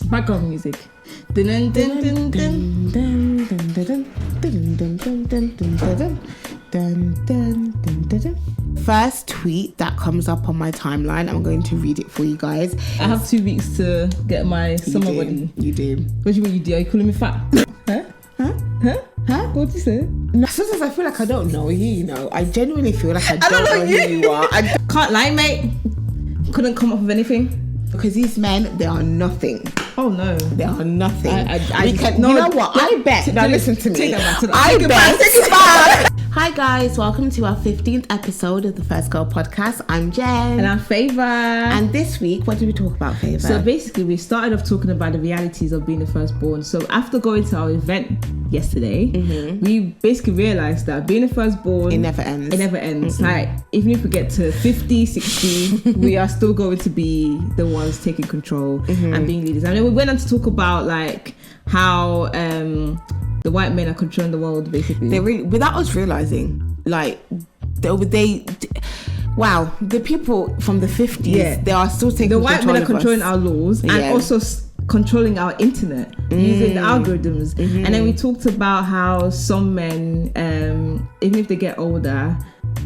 Background music. Dun, dun, dun, dun, dun. First tweet that comes up on my timeline, I'm going to read it for you guys. I have 2 weeks to get my summer body. You do. What do you mean you do? Are you calling me fat? Huh? What did you say? No, sometimes I feel like I don't know you, you know. I genuinely feel like I don't know who you are. Can't lie, mate. Couldn't come up with anything. Because these men, they are nothing. Oh no, they are nothing. You know what? I bet. Now listen to me. Take that back. I bet. Take it back. Hi guys, welcome to our 15th episode of the First Girl Podcast. I'm Jen. And I'm Favour. And this week, what did we talk about, Favour? So basically, we started off talking about the realities of being the firstborn. So after going to our event yesterday, we basically realised that being the firstborn, it never ends. It never ends. Like, even if we get to 50, 60, we are still going to be the ones taking control and being leaders. And then we went on to talk about like how the white men are controlling the world, basically. They really, without us realising, like wow, the people from the 50s, they are still taking the control. white men are controlling us. our laws and also controlling our internet using the algorithms. And then we talked about how some men, even if they get older,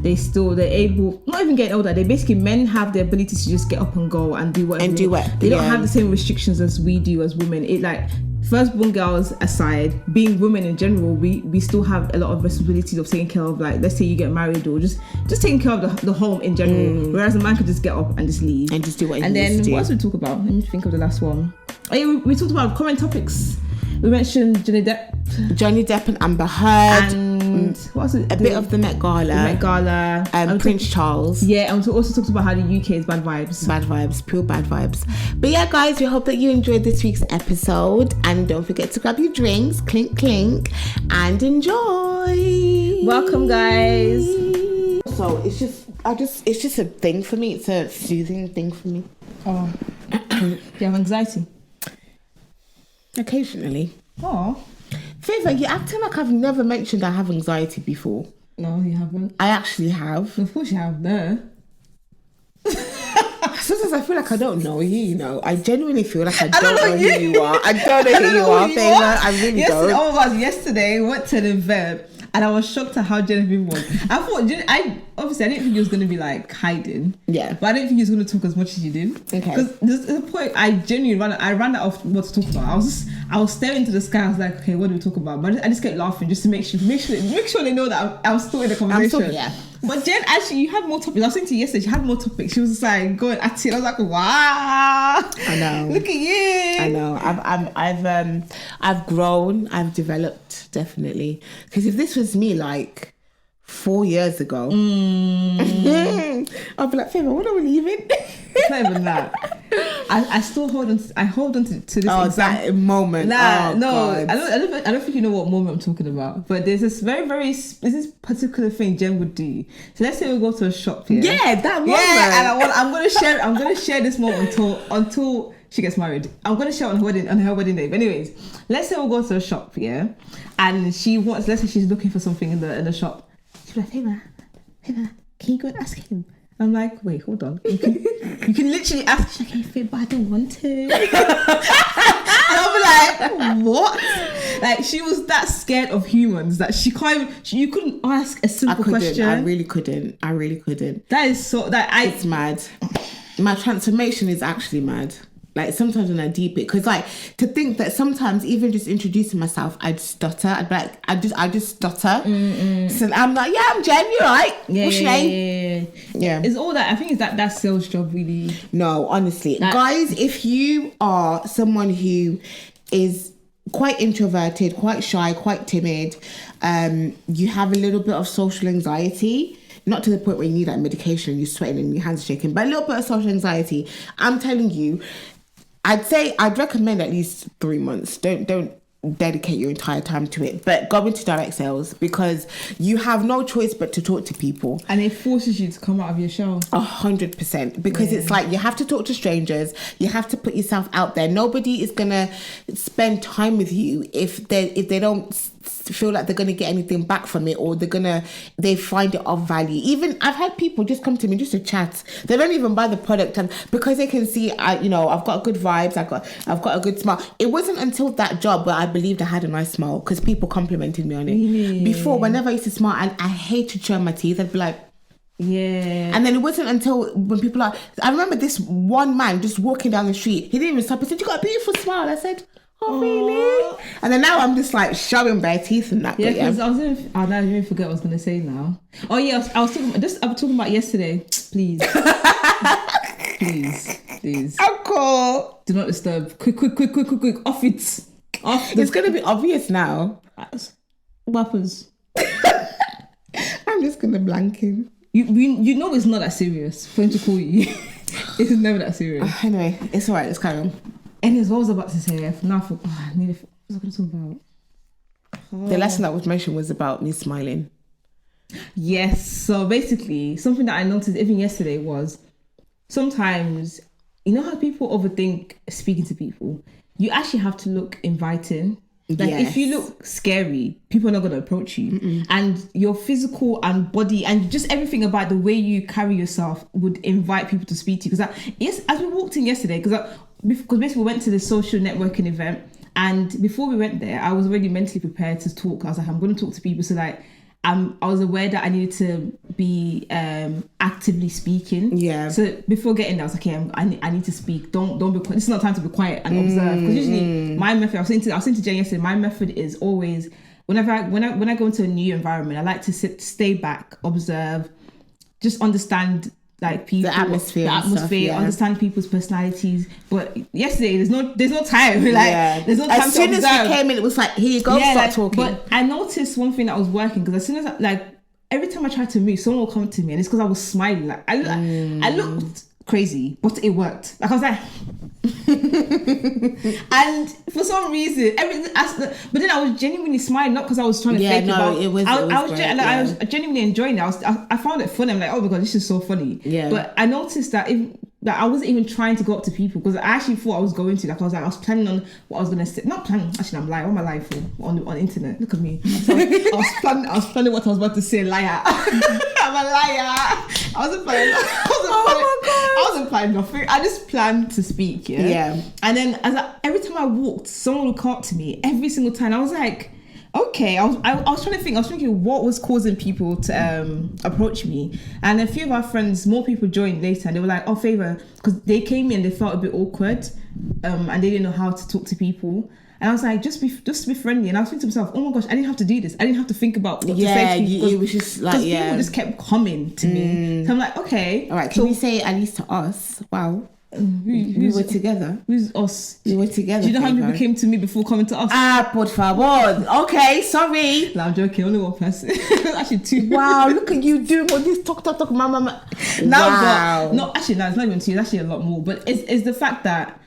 they're able, not even getting older, men have the ability to just get up and go and do whatever. They don't have the same restrictions as we do as women. It like, firstborn girls aside, being women in general, we still have a lot of responsibilities of taking care of, like, let's say you get married or just taking care of the home in general. Whereas a man could just get up and just leave and just do what he needs to do. And then what else we talk about? Let me think of the last one. Oh yeah, we talked about common topics. We mentioned Johnny Depp and Amber Heard, and what was it? A bit of the Met Gala, Prince Charles. Yeah, and we also talked about how the UK is bad vibes. Bad vibes, pure bad vibes. But yeah, guys, we hope that you enjoyed this week's episode, and don't forget to grab your drinks, clink clink, and enjoy. Welcome, guys. So it's just a thing for me. It's a soothing thing for me. Oh, you have anxiety? Occasionally. Oh. Favour, you're acting like I've never mentioned I have anxiety before. No, you haven't. I actually have. Of course you have, no. Sometimes I feel like I don't know you, you know. I genuinely feel like I don't know who you are. I don't know who you are, Favour. I really don't. Oh my God, yesterday we went to an event and I was shocked at how Genevieve was. I thought, I didn't think you was going to be like hiding. Yeah. But I didn't think you was going to talk as much as you did. Okay. Because there's a point I genuinely ran out of what to talk about. I was staring into the sky. I was like, okay, what do we talk about? But I just kept laughing just to make sure they know that I'm still in the conversation. But Jen, actually, you had more topics. I was saying to you yesterday, she had more topics. She was just like going at it. I was like, wow. I know. Look at you. I know. I've grown. I've developed, definitely. Because if this was me like 4 years ago, I'd be like, Favour, when are we leaving? It's not even that. I still hold on to this that moment. Nah, no, God. I don't think you know what moment I'm talking about. But there's this this particular thing Jen would do. So let's say we go to a shop here. Yeah, that moment. Yeah, and I'm gonna share this moment until she gets married. I'm gonna share on her wedding day. But anyways, let's say we'll go to a shop, yeah, and let's say she's looking for something in the shop. She's like, Favour, can you go and ask him? I'm like, wait, hold on. You can literally ask. She's like, hey, Favour, but I don't want to. And I'll be like, what? Like, she was that scared of humans that you couldn't ask a simple question. I really couldn't. That is so, it's mad. My transformation is actually mad. Like, sometimes when I deep it, because like, to think that sometimes even just introducing myself, I'd stutter. I'd be like, I just stutter. So I'm like, yeah, I'm Jen, you're right. What's your name? Yeah. It's all that. I think it's that sales job, really. No, honestly. Guys, if you are someone who is quite introverted, quite shy, quite timid, you have a little bit of social anxiety, not to the point where you need like medication and you're sweating and your hands are shaking, but a little bit of social anxiety, I'm telling you, I'd recommend at least 3 months. Don't dedicate your entire time to it, but go into direct sales because you have no choice but to talk to people, and it forces you to come out of your shell 100%, because it's like you have to talk to strangers, you have to put yourself out there. Nobody is gonna spend time with you if they don't feel like they're gonna get anything back from it, or they find it of value. Even I've had people just come to me just to chat. They don't even buy the product, and because they can see I've got good vibes, I've got a good smile. It wasn't until that job where I believed I had a nice smile, because people complimented me on it. Really? Before, whenever I used to smile, and I hate to show my teeth, I'd be like, yeah. And then it wasn't until when people are, I remember this one man just walking down the street. He didn't even stop. He said, "You got a beautiful smile." I said, "Oh, really?" And then now I'm just like showing bare teeth and that. Yeah, because I didn't forget what I was going to say now. Oh yeah, I was talking about yesterday. Please. Please. Oh, cool. Do not disturb. Quick. Off it. It's going to be obvious now. What happens? I'm just going to blank him. You know it's not that serious for him to call you. It's never that serious. Anyway, it's alright, let's carry on. Anyways, what was I about to say? Now what was I going to talk about? The lesson that was mentioned was about me smiling. Yes, so basically something that I noticed even yesterday was sometimes, you know how people overthink speaking to people? You actually have to look inviting. Like if you look scary, people are not going to approach you. Mm-mm. And your physical and body and just everything about the way you carry yourself would invite people to speak to you. Because as we walked in yesterday, because basically we went to the social networking event, and before we went there, I was already mentally prepared to talk. I was like, I'm going to talk to people. So like, I was aware that I needed to be actively speaking. Yeah. So before getting there, I was like, okay, I need to speak. Don't be quiet. This is not time to be quiet and observe. Because usually my method, I was saying to Jane yesterday, my method is always whenever when I go into a new environment, I like to stay back, observe, just understand like people, the atmosphere, stuff, yeah. Understand people's personalities. But yesterday, there's no time. There's no time. As soon as we came in, it was like, here you go, start talking. But I noticed one thing that was working, because as soon as every time I tried to move, someone would come to me, and it's because I was smiling. Like I looked crazy, but it worked. Like I was like, and for some reason, but then I was genuinely smiling, not because I was trying to fake it. I was genuinely enjoying it. I found it funny. I'm like, oh my god, this is so funny. Yeah. But I noticed that I wasn't even trying to go up to people, because I actually thought I was going to. Like I was planning on what I was gonna say. Not planning. Actually, I'm lying. What am I lying for? On the internet. Look at me. I was planning what I was about to say. Liar. I'm a liar. I wasn't planning. I wasn't planning nothing. I just planned to speak. Yeah. Yeah. And then every time I walked, someone would come up to me. Every single time, I was like, okay. I was trying to think. I was thinking what was causing people to approach me. And a few of our friends, more people joined later, and they were like, "Oh, Favor," because they came in, they felt a bit awkward, and they didn't know how to talk to people. And I was like, just be friendly. And I was thinking to myself, oh my gosh, I didn't have to do this. I didn't have to think about what to say to people. It was just like, people just kept coming to me. So I'm like, okay. All right, can we say at least to us? Wow. We were together. Who's us? We were together. Do you know how many people came to me before coming to us? Por favor. Okay, sorry. No, I'm joking. Only one person. Actually, two. Wow, look at you doing all this talk, mama. Now, wow. But no, actually, no, it's not even two. It's actually a lot more. But it's the fact that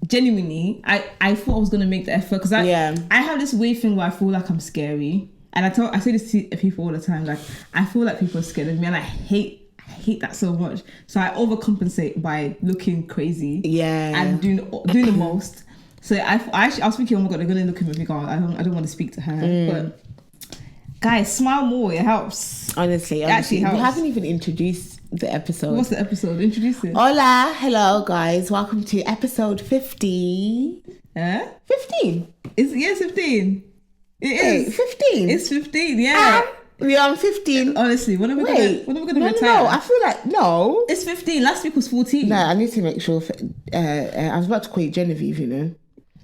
genuinely, I thought I was gonna make the effort, because I have this weird thing where I feel like I'm scary, and I say this to people all the time. Like, I feel like people are scared of me, and I hate that so much. So I overcompensate by looking crazy, and doing the most. So I was thinking, oh my god, they're gonna look at me and go, I don't want to speak to her. But guys, smile more. It helps. Honestly, it actually helps. We haven't even introduced the episode. What's the episode? Introduce it. Hola, hello guys. Welcome to episode 50. 15. It's 15. It is 15. It's 15. Yeah. We're on 15. Honestly, when are we gonna retire? No, I feel like no. It's 15. Last week was 14. No, I need to make sure. I was about to call you Genevieve. You know.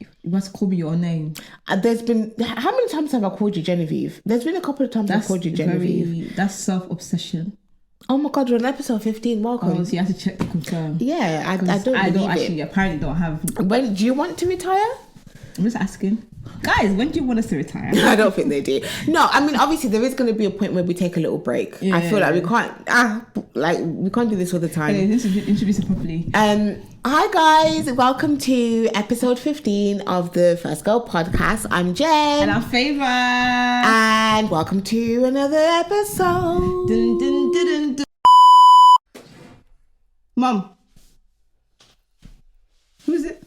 You must call me your name. There's been, how many times have I called you Genevieve? There's been a couple of times I've called you Genevieve. That's self-obsession. Oh my god, we're on episode 15. Welcome. Oh, so you have to check to confirm. Yeah, I don't actually. Apparently don't have. When do you want to retire? I'm just asking. Guys, when do you want us to retire? I don't think they do. No, I mean, obviously there is going to be a point where we take a little break. Yeah. I feel like we can't do this all the time. Okay, introduce it properly. Hi guys, welcome to episode 15 of the First Girl podcast. I'm Jen. And I'm Favor. And welcome to another episode. Dun, dun, dun, dun, dun. Mom. Who is it?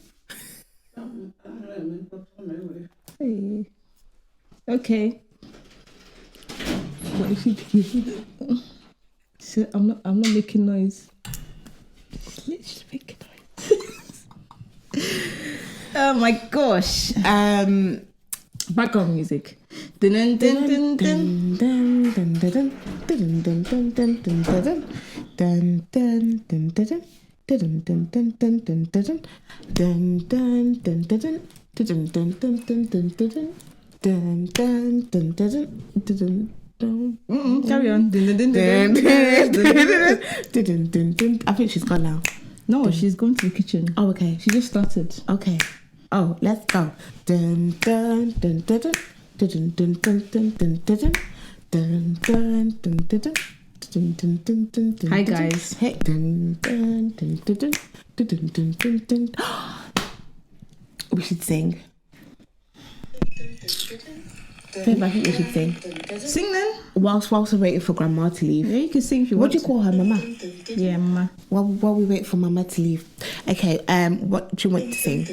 Hey. Okay. What if you so I'm not making noise. Literally making noise. Oh my gosh. Background music. Dun dun dun dun dun dun dun dun dun dun dun dun dun dun dun dun. Dun dun dun dun dun dun dun dun dun dun dun dun dun dun dun dun dun dun dun dun. Carry on. I think she's gone now. No, she's gone to the kitchen. Oh, okay. She just started. Okay. Oh, let's go. Dun dun dun dun dun dun dun dun dun dun dun dun dun dun dun. Hi guys. Hey. Dun, dun, dun, dun, dun, dun, dun, dun, dun. We should sing. Babe, I think we should sing. Sing then. Whilst we're waiting for Grandma to leave. Yeah, you can sing if you What want. do you call her, Mama? Yeah, Mama. While we wait for Mama to leave. Okay. What do you want to sing?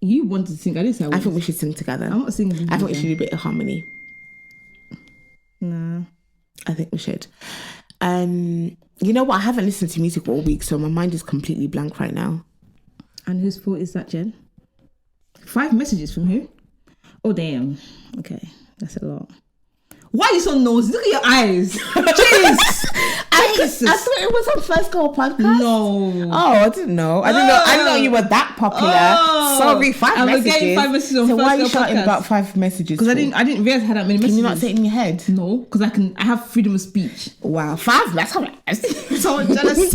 You wanted to sing. I didn't say I think we should sing together. I'm not singing. I think we should do a bit of harmony. Nah. I think we should. You know what? I haven't listened to music all week, so my mind is completely blank right now. And whose fault is that, Jen? 5 messages from who? Oh, damn. Okay, that's a lot. Why are you so nosy? Look at your eyes. Jeez. I thought it was on First Girl Podcast. No. Oh, I didn't know. I didn't know you were that popular. Oh. Sorry, 5 I was messages. getting 5 messages on so First why are you Girl shouting Podcast? about 5 messages? Because I didn't realize I had that many messages. Can you not say it in your head? No, because I have freedom of speech. Wow, 5. That's how So I'm jealous.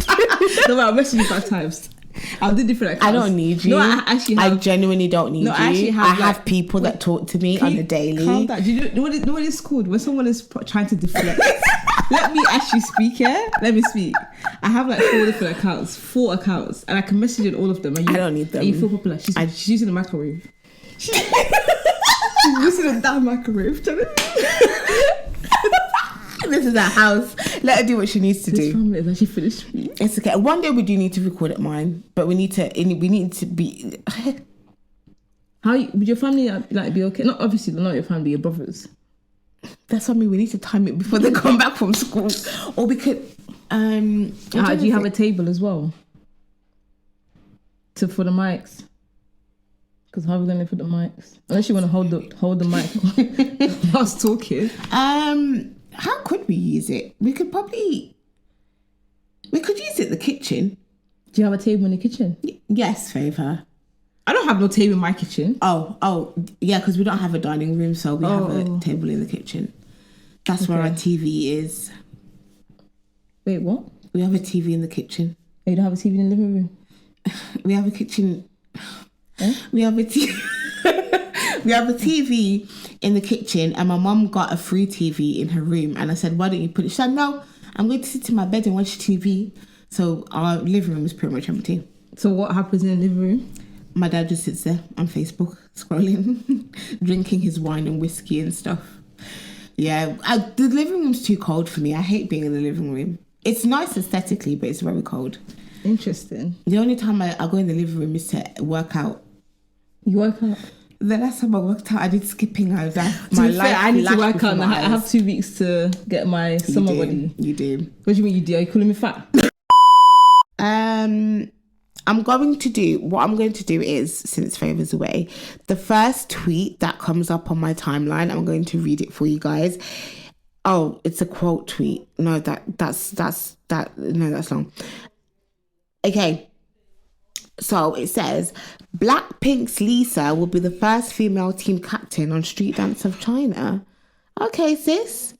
No, I'll message you 5 times. I'll do different accounts. I don't need you. No, I actually have. I genuinely don't need you. I actually have. I have people that talk to me on the daily. Calm down. Do you know what it's called? When someone is trying to deflect. Let me actually speak here. Let me speak. I have like 4 different accounts, 4 accounts, and I can message in all of them. And I don't need them. And you feel popular. She's using the microwave. She's using a damn microwave. This is our house. Let her do what she needs to This do. family is actually finished. It's okay. One day we do need to record at mine, but we need to be. Would your family like be okay? Not obviously, not your family, your brothers. That's something we need to time it before they come back from school, or we could. Do you have a table as well? For the mics. Because how are we going to put the mics? Unless you want to hold the mic whilst talking. How could we use it? We could use it in the kitchen. Do you have a table in the kitchen? Yes, favour. I don't have no table in my kitchen. Oh, yeah, because we don't have a dining room, so we have a table in the kitchen. That's where our TV is. Wait, what? We have a TV in the kitchen. Oh, you don't have a TV in the living room? We have a kitchen. We have a TV. We have a TV in the kitchen, and my mum got a free TV in her room, and I said, why don't you put it? She said, no, I'm going to sit in my bed and watch TV. So our living room is pretty much empty. So what happens in the living room? My dad just sits there on Facebook scrolling, drinking his wine and whiskey and stuff. Yeah, the living room's too cold for me. I hate being in the living room. It's nice aesthetically, but it's very cold. Interesting. The only time I go in the living room is to work out. You work out? The last time I worked out, I did skipping. I was like, I need to work out. I have 2 weeks to get my summer body. You do. What do you mean you do? Are you calling me fat? What I'm going to do is, since Favour's away, the first tweet that comes up on my timeline, I'm going to read it for you guys. Oh, it's a quote tweet. No, that's long. Okay. So it says, Blackpink's Lisa will be the first female team captain on Street Dance of China. Okay, sis.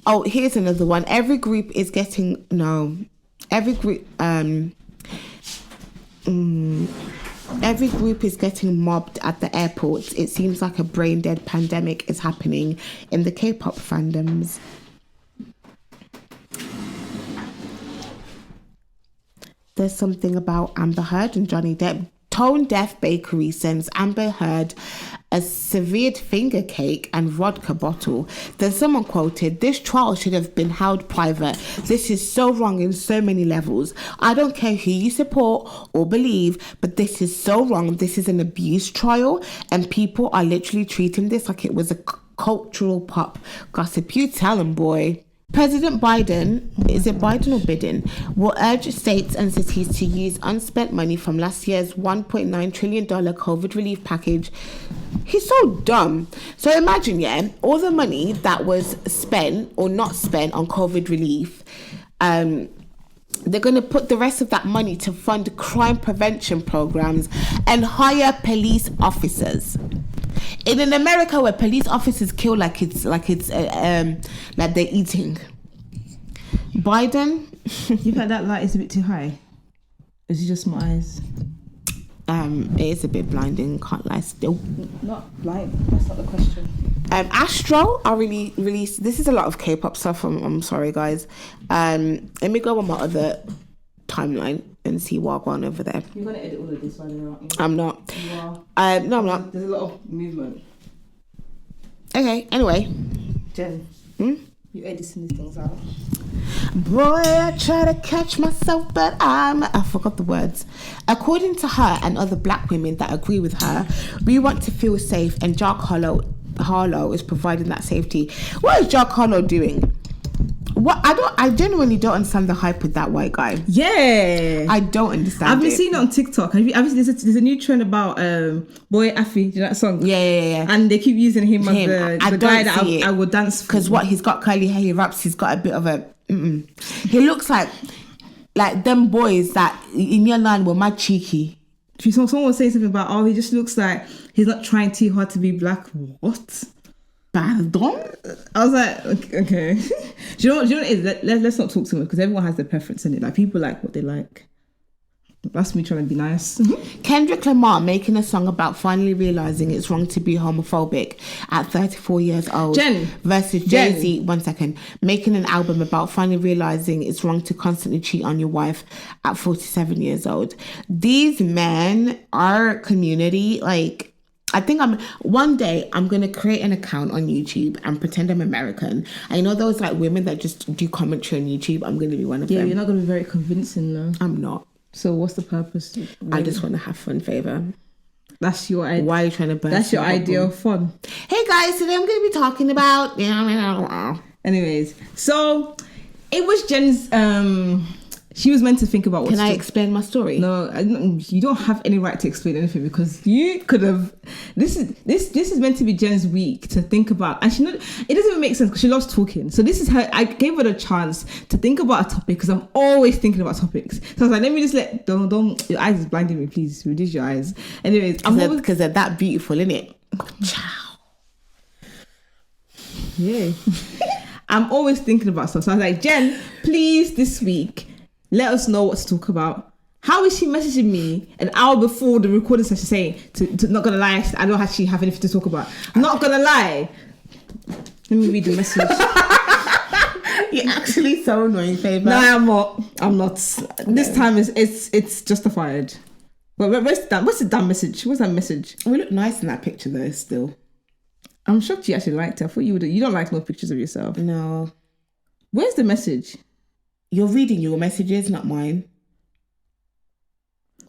Oh, here's another one. Every group is getting mobbed at the airports. It seems like a brain dead pandemic is happening in the K-pop fandoms. There's something about Amber Heard and Johnny Depp. Tone Deaf Bakery sends Amber Heard a severed finger cake and vodka bottle. Then someone quoted, "This trial should have been held private. This is so wrong in so many levels. I don't care who you support or believe, but this is so wrong. This is an abuse trial, and people are literally treating this like it was cultural pop gossip. You tell him, boy. President Biden, is it Biden or Biden, will urge states and cities to use unspent money from last year's $1.9 trillion COVID relief package. He's so dumb. So imagine, yeah, all the money that was spent or not spent on COVID relief, they're going to put the rest of that money to fund crime prevention programs and hire police officers. In an America where police officers kill like they're eating. Biden, You think that light is a bit too high? Is it just my eyes? it is a bit blinding, can't lie still. Not light, that's not the question. Astro are released. This is a lot of K-pop stuff. I'm sorry, guys. Let me go on my other timeline and see what going over there. You're gonna edit all of this, by the way, aren't you? I'm not. You are. No, I'm not. There's a lot of movement. Okay. Anyway, Jen, you editing these things out. boy, I try to catch myself, but I forgot the words. According to her and other black women that agree with her, we want to feel safe, and Jack Harlow is providing that safety. What is Jack Harlow doing? What I genuinely don't understand the hype with that white guy. Yeah, I don't understand. I've been seeing it on TikTok. Have you there's a new trend about Boy Afi, do you know that song? Yeah. And they keep using him as the guy that I would dance for. Because he's got curly hair, he raps, he's got a bit of a he looks like them boys that in your line were mad cheeky. Someone was saying something about, he just looks like he's not trying too hard to be black. What? Pardon? I was like, okay. Do you know what it is? Let's not talk too much because everyone has their preference in it. Like, people like what they like. That's me trying to be nice. Kendrick Lamar making a song about finally realising it's wrong to be homophobic at 34 years old. Versus Jay-Z, 1 second, making an album about finally realising it's wrong to constantly cheat on your wife at 47 years old. These men are community, like, I think one day I'm going to create an account on YouTube and pretend I'm American. I know those like women that just do commentary on YouTube. I'm going to be one of them. Yeah, you're not going to be very convincing though. I'm not. So what's the purpose? I just want to have fun, Favor. That's your idea. Why are you trying to burst? That's your idea of fun. Hey guys, today I'm going to be talking about... Anyways, so it was Jen's... she was meant to think about what... Can I explain my story? No, you don't have any right to explain anything because you could have... This is meant to be Jen's week to think about, and it doesn't even make sense because she loves talking. So this is her. I gave her the chance to think about a topic because I'm always thinking about topics. So I was like, let me just don't. Your eyes is blinding me. Please reduce your eyes. Anyways, because they're that beautiful, innit? Ciao. Yeah. I'm always thinking about stuff. So I was like, Jen, please this week let us know what to talk about. How is she messaging me an hour before the recording session saying, to not gonna lie, I don't actually have anything to talk about. I'm not gonna lie. Let me read the message. You're actually so annoying, Favor. No, I'm not. This time it's justified. But what's the damn message? What's that message? We look nice in that picture though, still. I'm shocked you actually liked it. I thought you would. You don't like no pictures of yourself. No. Where's the message? You're reading your messages, not mine.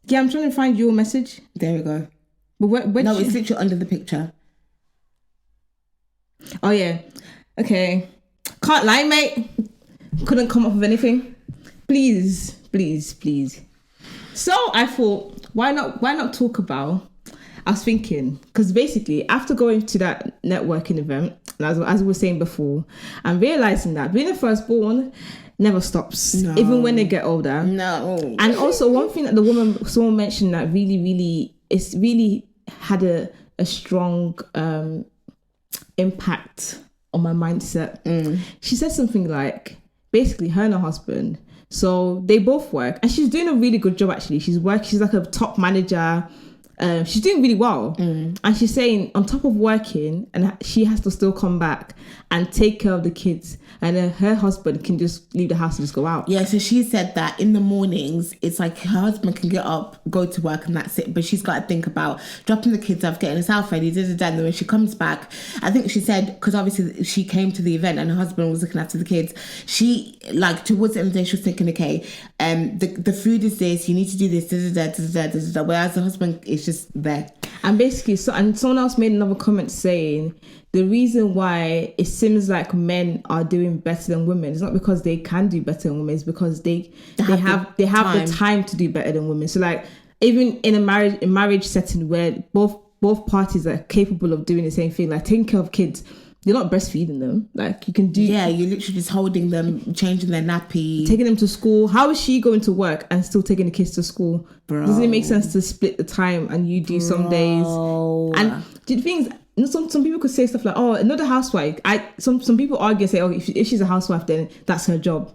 Yeah, I'm trying to find your message. There we go. But where no, it's literally under the picture. Oh yeah. Okay. Can't lie, mate. Couldn't come up with anything. Please. So I thought, why not talk about? I was thinking, because basically after going to that networking event, as we were saying before, I'm realizing that being a firstborn never stops, even when they get older. No. And also one thing that someone mentioned that really had a strong impact on my mindset. She said something like, basically her and her husband, so they both work and she's doing a really good job actually. She's like a top manager. She's doing really well. And she's saying on top of working, and she has to still come back and take care of the kids, and her husband can just leave the house and just go out. Yeah, so she said that in the mornings it's like her husband can get up, go to work, and that's it, but she's got to think about dropping the kids off, getting herself ready, and then when she comes back, I think she said, because obviously she came to the event and her husband was looking after the kids, she like towards the end of the day she was thinking, okay, the food is this, you need to do this, whereas the husband is It's just there. And basically, and someone else made another comment saying the reason why it seems like men are doing better than women is not because they can do better than women, it's because they have the time to do better than women. So like even in a marriage setting where both parties are capable of doing the same thing, like taking care of kids, you're not breastfeeding them. Like you can do. Yeah, you're literally just holding them, changing their nappy, taking them to school. How is she going to work and still taking the kids to school? Bro. Doesn't it make sense to split the time and you do some days? And the things, some people could say stuff like, "Oh, another housewife." Some people argue and say, "Oh, if she's a housewife, then that's her job."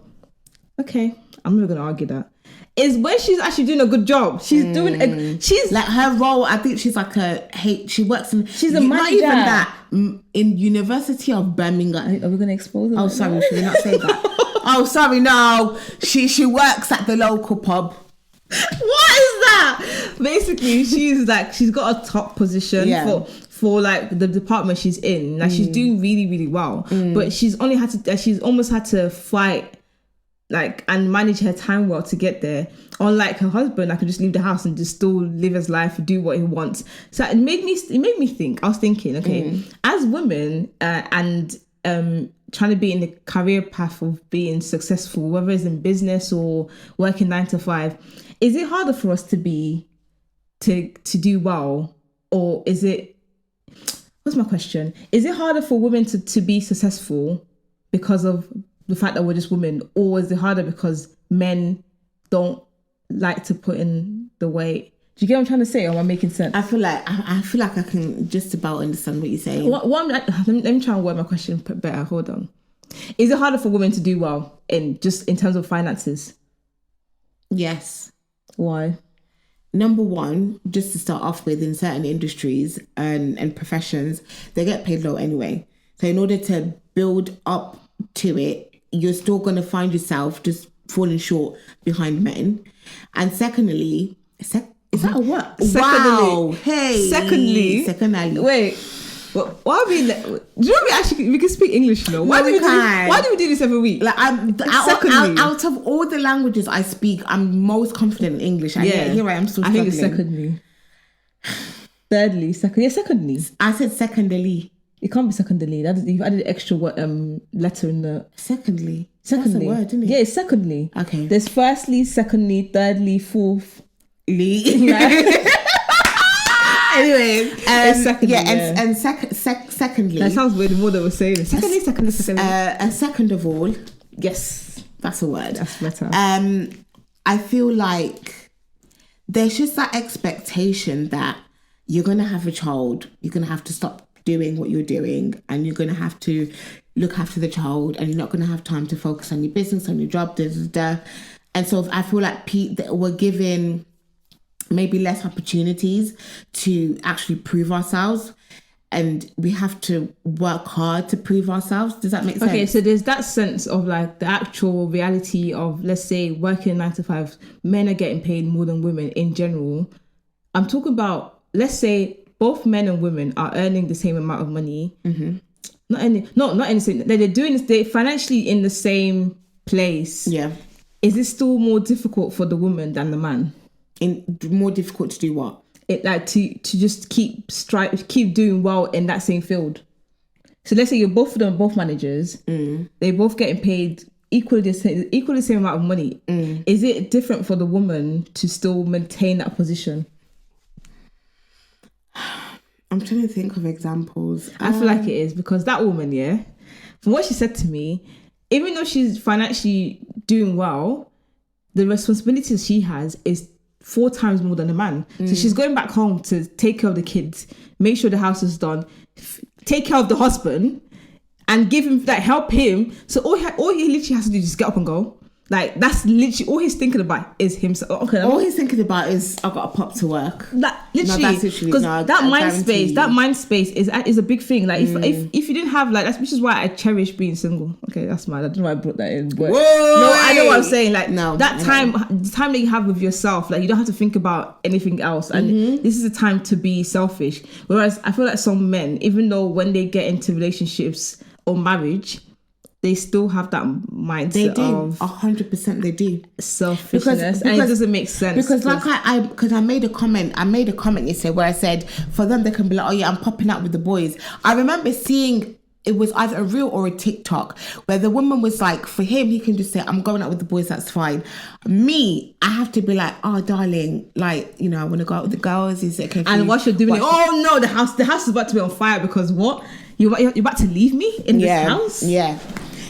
Okay, I'm not gonna argue that. Is when she's actually doing a good job. She's doing she's like her role. I think she's like she works in. She's a manager. Not even that. In University of Birmingham. Are we gonna expose her? Oh, sorry, should we not say that? Oh, sorry, no. She works at the local pub. What is that? Basically, she's got a top position for like the department she's in. Like she's doing really, really well. But she's almost had to fight like and manage her time well to get there. Unlike her husband, I could just leave the house and just still live his life, do what he wants. So it made me think. I was thinking, okay, as women and trying to be in the career path of being successful, whether it's in business or working 9 to 5, is it harder for us to do well, or is it? What's my question? Is it harder for women to be successful because of the fact that we're just women, or is it harder because men don't like to put in the weight? Do you get what I'm trying to say, or am I making sense? I feel like I can just about understand what you're saying. Let me try and word my question better. Hold on. Is it harder for women to do well in terms of finances? Yes. Why? Number one, just to start off with, in certain industries and professions, they get paid low anyway. So in order to build up to it, you're still going to find yourself just falling short behind men. And secondly, is that a word? Wow. Hey. Secondly. Wait. Why are we? Do you know we can speak English, you know? Why do we do this every week? Like out of all the languages I speak, I'm most confident in English. And here I am still struggling. I think it's secondly. Thirdly, secondly. I said secondly. It can't be secondly. You've added an extra letter in the... Secondly. That's a word, isn't it? Yeah, it's secondly. Okay. There's firstly, secondly, thirdly, fourth. Anyway, secondly, and secondly, that sounds weird. More than we're saying. Secondly. And second of all, yes, that's a word. That's better. I feel like there's just that expectation that you're gonna have a child, you're gonna have to stop doing what you're doing, and you're gonna have to look after the child, and you're not gonna have time to focus on your business, on your job, and so I feel like we're given maybe less opportunities to actually prove ourselves, and we have to work hard to prove ourselves. Does that make sense? Okay, so there's that sense of like the actual reality of, let's say, working 9 to 5, men are getting paid more than women in general. I'm talking about, let's say both men and women are earning the same amount of money. Mm-hmm. Not in the same, they're doing this, they're financially in the same place. Yeah. Is it still more difficult for the woman than the man? More difficult to do what? It like to just keep doing well in that same field. So let's say you're both of them, both managers. They're both getting paid equally the same amount of money. Is it different for the woman to still maintain that position? I'm trying to think of examples. I feel like it is, because that woman, from what she said to me, even though she's financially doing well, the responsibilities she has is 4 times more than a man. So she's going back home to take care of the kids, make sure the house is done, take care of the husband, and give him help him. So all he literally has to do is just get up and go. Like, that's literally all he's thinking about is himself. Okay, all he's thinking about is, I've got to pop to work. That literally, because that mind space is a big thing. Like, if you didn't have, like, which is why I cherish being single. Okay, that's mad. I don't know why I brought that in. But no, I know what I'm saying. Like, no, the time that you have with yourself, like, you don't have to think about anything else. And this is a time to be selfish. Whereas I feel like some men, even though when they get into relationships or marriage, they still have that mindset of 100%. They do selfishness, and it doesn't make sense. Because like I made a comment yesterday where I said for them they can be like, oh yeah, I'm popping out with the boys. I remember seeing. It was either a reel or a TikTok where the woman was like, for him, he can just say, I'm going out with the boys, that's fine. Me, I have to be like, oh, darling, like, you know, I want to go out with the girls. Is it okay? And what you're doing, oh no, the house is about to be on fire because what? You're about to leave me in this house? Yeah.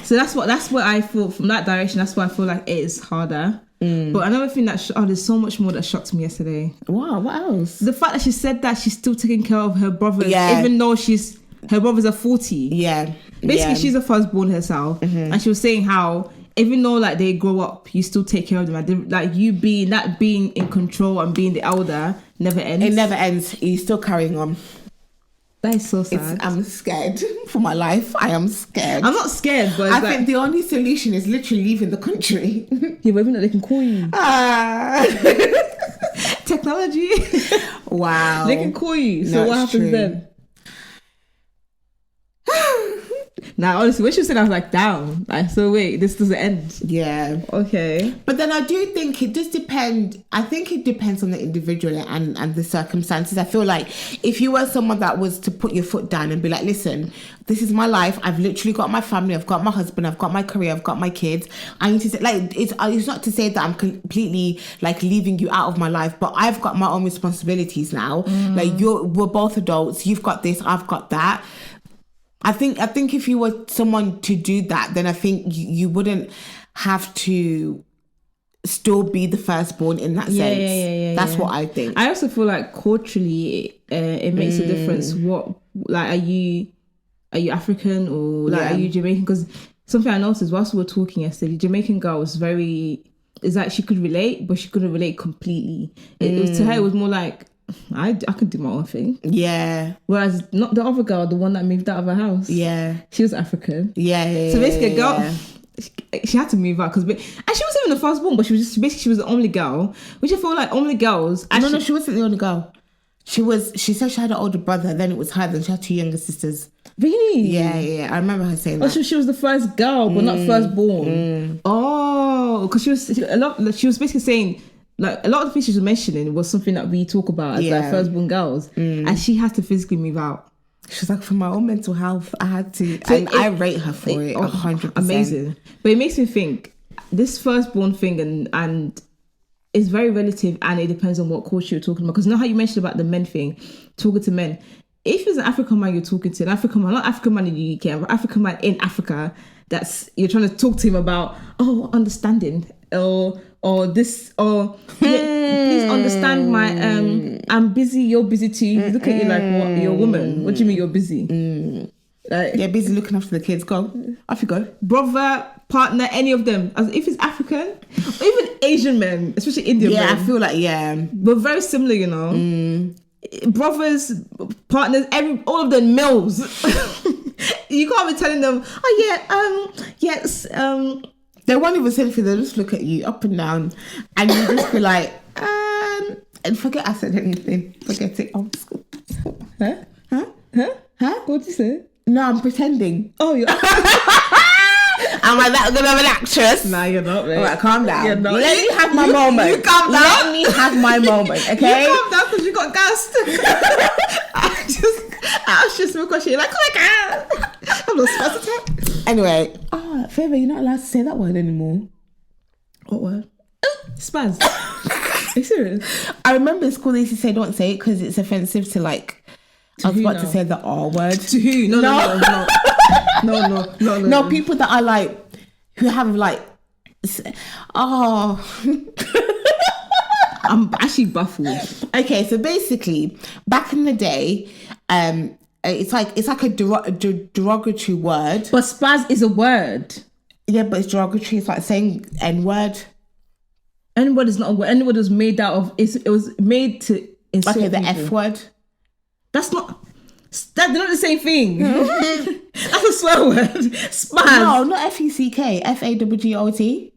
So that's what I feel from that direction. That's why I feel like it is harder. But another thing there's so much more that shocked me yesterday. Wow, what else? The fact that she said that she's still taking care of her brothers, even though her brothers are 40. Yeah. Basically, she's a firstborn herself. And she was saying how, even though like they grow up, you still take care of them. Like you being in control and being the elder never ends. It never ends. You're still carrying on. That is so sad. I'm scared for my life. I am scared. I'm not scared, but I think the only solution is literally leaving the country. Yeah, but even though they can call you. Technology. Wow. They can call you. So what happens then? Now, honestly, when she said, I was like, damn. Like, so wait, this doesn't end. Yeah. Okay. But then I do think it does depend. I think it depends on the individual and the circumstances. I feel like if you were someone that was to put your foot down and be like, listen, this is my life. I've literally got my family. I've got my husband. I've got my career. I've got my kids. I need to say, like, it's not to say that I'm completely like leaving you out of my life, but I've got my own responsibilities now. Like we're both adults. You've got this. I've got that. I think if you were someone to do that, then I think you wouldn't have to still be the firstborn in that sense. Yeah, that's what I think. I also feel like culturally, it makes a difference. What, like, are you African or like are you Jamaican? Because something I noticed whilst we were talking yesterday, the Jamaican girl was is that she could relate, but she couldn't relate completely. It was, to her, it was more like, I could do my own thing. Yeah. Whereas not the other girl, the one that moved out of her house. Yeah. She was African. Yeah. So basically, a girl, she had to move out and she wasn't even the firstborn, but she was the only girl, which I feel like only girls. No, she wasn't the only girl. She said she had an older brother, then it was her, then she had two younger sisters. Really? Yeah. I remember her saying that. So she was the first girl, but not firstborn. Oh, because she was basically saying, like, a lot of the things she was mentioning was something that we talk about as like firstborn girls, and she had to physically move out. She's like, for my own mental health, I had to. So and I rate her for it 100%. Amazing. But it makes me think this firstborn thing and it's very relative, and it depends on what culture you're talking about. Because you know how you mentioned about the men thing, talking to men. If it's an African man you're talking to, an African man, not African man in the UK, an African man in Africa, you're trying to talk to him about, understanding, or this, or please understand my I'm busy, you're busy too. Look at you like, what, you're a woman. What do you mean you're busy? Like, they're busy looking after the kids. Go, off you go. Brother, partner, any of them. As if it's African, or even Asian men, especially Indian men. Yeah, I feel like, but very similar, you know. Brothers, partners, all of them males. You can't be telling them, yes. They won't even say anything. They'll just look at you up and down, and you just be like, and forget I said anything. Forget it. Oh, Huh? What did you say? No, I'm pretending. Oh, you're. Am I that good of an actress? Nah, you're not, mate. All right, calm down. You're not. Let me have my moment. You calm down. Let me have my moment, okay? You calm down because you got gassed. I was just because you're like, oh my God. I'm not supposed to talk. Anyway. Favor, you're not allowed to say that word anymore. What word? Spaz. Are you serious? I remember in school they used to say don't say it because it's offensive to like. I was about to say the R word. To who? No. People that are like, who have like, I'm actually baffled. Okay, so basically, back in the day, it's like a derogatory word. But spaz is a word. Yeah, but it's derogatory. It's like saying N-word. N-word is not a word. N-word was made out of. It was made to insult the people. F-word. They're not the same thing. That's a swear word. Spaz. No, not F-E-C-K. F-A-W-G-O-T.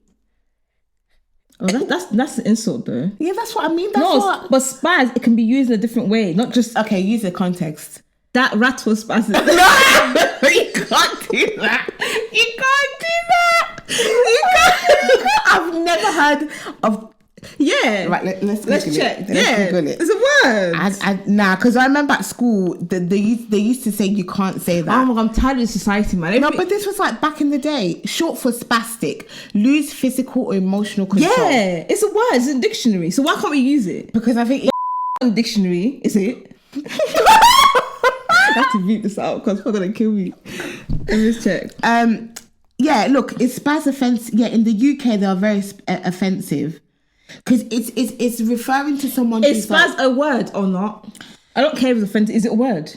Oh, that's an insult though. Yeah, that's what I mean. But spaz, it can be used in a different way, not just. Okay, use the context. That rat was spazzing. No, you can't do that. You can't do that. You can't. I've never heard of. Yeah. Right, let's check. Let's Google it. It's a word. Nah, because I remember at school they used to say you can't say that. Oh my God, I'm tired of society, man. No, but this was like back in the day. Short for spastic. Lose physical or emotional control. Yeah, it's a word. It's in dictionary. So why can't we use it? Because I think In dictionary, is it? I have to beat this out because people are gonna kill me. Let me just check. Yeah, look, it's spaz offense. Yeah, in the UK they are very offensive because it's referring to someone. Is spaz a word or not? I don't care if it's offensive. Is it a word?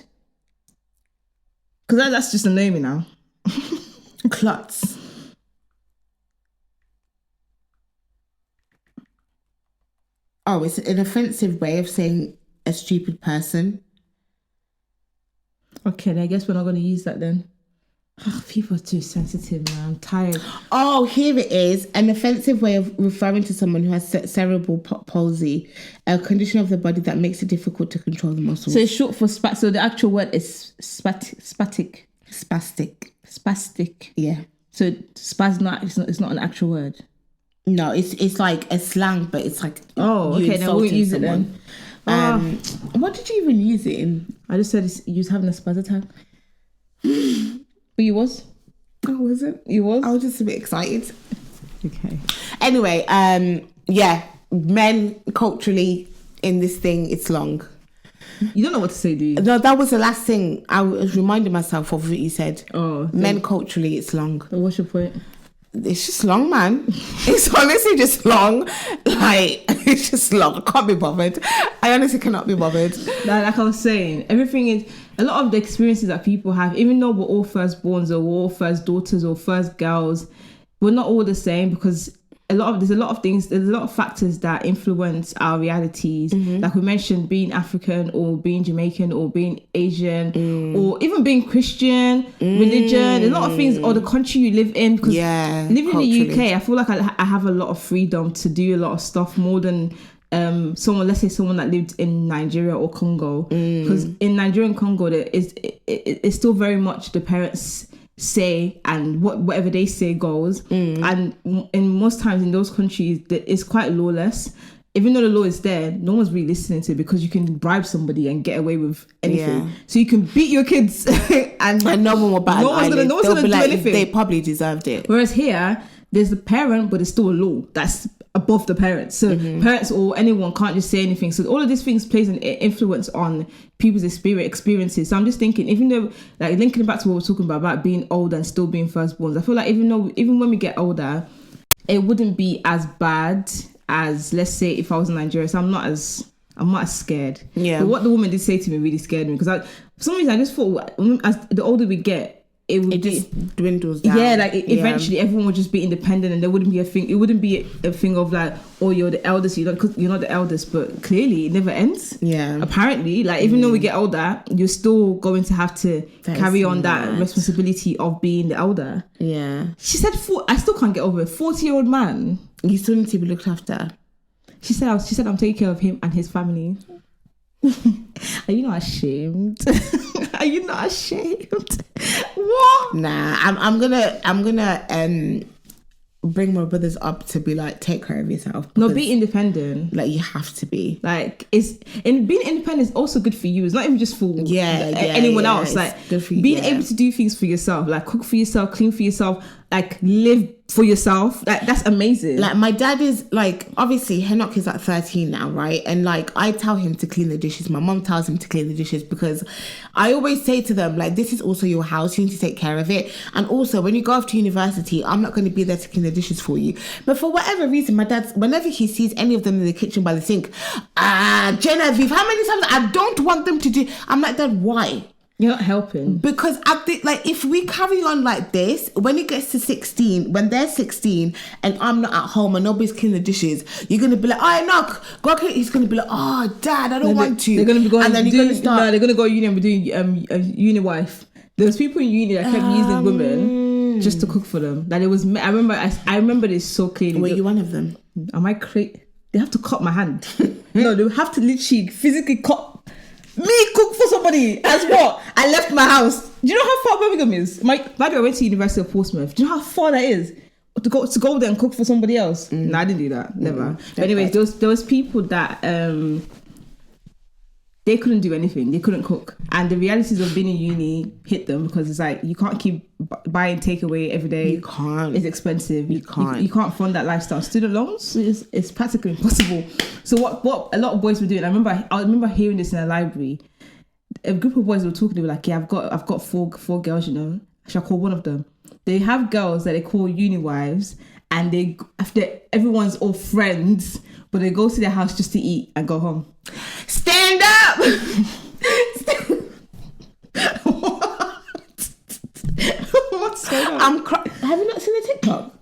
Because that's just a name now. Klutz. Oh, it's an offensive way of saying a stupid person. Okay, then I guess we're not going to use that then. Oh, people are too sensitive, man. I'm tired. Oh, here it is. An offensive way of referring to someone who has cerebral palsy, a condition of the body that makes it difficult to control the muscles. So it's short for so the actual word is spastic. Spastic. Yeah. So spaz it's not an actual word. No, it's like a slang, but it's like okay, then we'll use it then. What did you even use it in? I just said you was having a spaz attack. But you was? I wasn't. You was? I was just a bit excited. Okay. Anyway, yeah, men culturally in this thing, it's long. You don't know what to say, do you? No, that was the last thing. I was reminding myself of what you said. Oh. Men culturally, it's long. What's your point? It's just long, man. It's honestly just long. Like, it's just long. I can't be bothered. I honestly cannot be bothered. Like I was saying, everything is a lot of the experiences that people have, even though we're all firstborns or we're all first daughters or first girls, we're not all the same because there's a lot of factors that influence our realities. Mm-hmm. Like we mentioned, being African or being Jamaican or being Asian or even being Christian, religion, a lot of things, or the country you live in. Because living culturally. In the UK, I feel like I have a lot of freedom to do a lot of stuff more than someone that lived in Nigeria or Congo. Because in Nigeria and Congo, it's still very much the parents say and whatever they say goes, and in most times in those countries it's quite lawless. Even though the law is there, no one's really listening to it because you can bribe somebody and get away with anything. So you can beat your kids and no one will bat. No one's gonna do anything. They probably deserved it. Whereas here there's the parent, but it's still a law that's above the parents. So parents or anyone can't just say anything. So all of these things plays an influence on people's experiences. So I'm just thinking, even though, like linking back to what we're talking about being old and still being firstborns, I feel like even when we get older, it wouldn't be as bad as, let's say, if I was in Nigeria. So I'm not as scared. Yeah. But what the woman did say to me really scared me because for some reason I just thought as the older we get, it just dwindles down. Yeah, like eventually everyone would just be independent and there wouldn't be a thing. It wouldn't be a thing of like, oh, you're the eldest, you're not the eldest, but clearly it never ends. Yeah. Apparently, like even though we get older, you're still going to have to carry on that responsibility of being the elder. Yeah. She said, I still can't get over it. 40-year-old man. You still need to be looked after. She said I'm taking care of him and his family. Are you not ashamed? Are you not ashamed? What? Nah, I'm gonna bring my brothers up to be like, take care of yourself. No, be independent. Like you have to be. Like being independent is also good for you. It's not even just for anyone else. Like good for you, being able to do things for yourself, like cook for yourself, clean for yourself, like live for yourself. Like that's amazing. Like my dad is like, obviously Henok is like 13 now, right? And like I tell him to clean the dishes. My mom tells him to clean the dishes because I always say to them, like, this is also your house. You need to take care of it. And also when you go off to university, I'm not going to be there to clean the dishes for you. But for whatever reason, my dad, whenever he sees any of them in the kitchen by the sink, Genevieve, how many times I don't want them to do. I'm like, Dad, why? You're not helping. Because I think, like, if we carry on like this, when it gets to 16, when they're 16 and I'm not at home and nobody's cleaning the dishes, you're going to be like, oh, knock, go clean. He's going to be like, oh, Dad, I don't want to. They're going to be going, and then you're going to start. No, they're going to go uni and be doing uni wife. There was people in uni that kept using women just to cook for them. That it was. I remember this so clearly. Were you one of them? Am I crazy? They have to cut my hand. No, they have to literally physically cut Me cook for somebody as what? I left my house. Do you know how far Birmingham is? By the way, I went to University of Portsmouth. Do you know how far that is? To go there and cook for somebody else? No, I didn't do that. Never. But anyways, there was people that they couldn't do anything. They couldn't cook. And the realities of being in uni hit them because it's like, you can't keep buying takeaway every day. You can't. It's expensive. You can't. You can't fund that lifestyle. Student loans, it's practically impossible. So what a lot of boys were doing, I remember hearing this in a library. A group of boys were talking, they were like, yeah, I've got four girls, you know. I shall call one of them. They have girls that they call uni wives, and they, after everyone's all friends, but they go to their house just to eat and go home. Stand up! What's going on? Have you not seen the TikTok?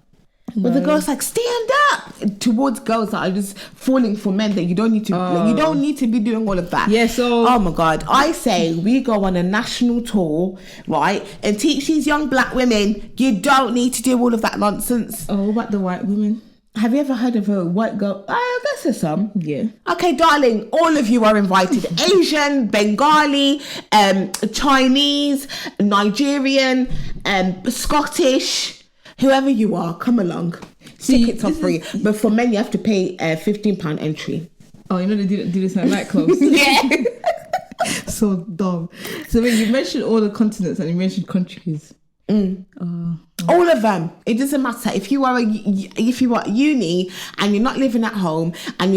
No. But the girl's like, stand up towards girls that are just falling for men that you don't need to. Like, you don't need to be doing all of that. Yeah. So. Oh my God! I say we go on a national tour, right, and teach these young black women you don't need to do all of that nonsense. Oh, what about the white women? Have you ever heard of a white girl? I guess there's some. Yeah. Okay, darling, all of you are invited. Asian, Bengali, Chinese, Nigerian, Scottish, whoever you are, come along. Tickets are free. But for men, you have to pay £15 entry. Oh, you know they do this at nightclubs? Yeah. So dumb. So when you mentioned all the continents and you mentioned countries. All of them. It doesn't matter if you are at uni and you're not living at home and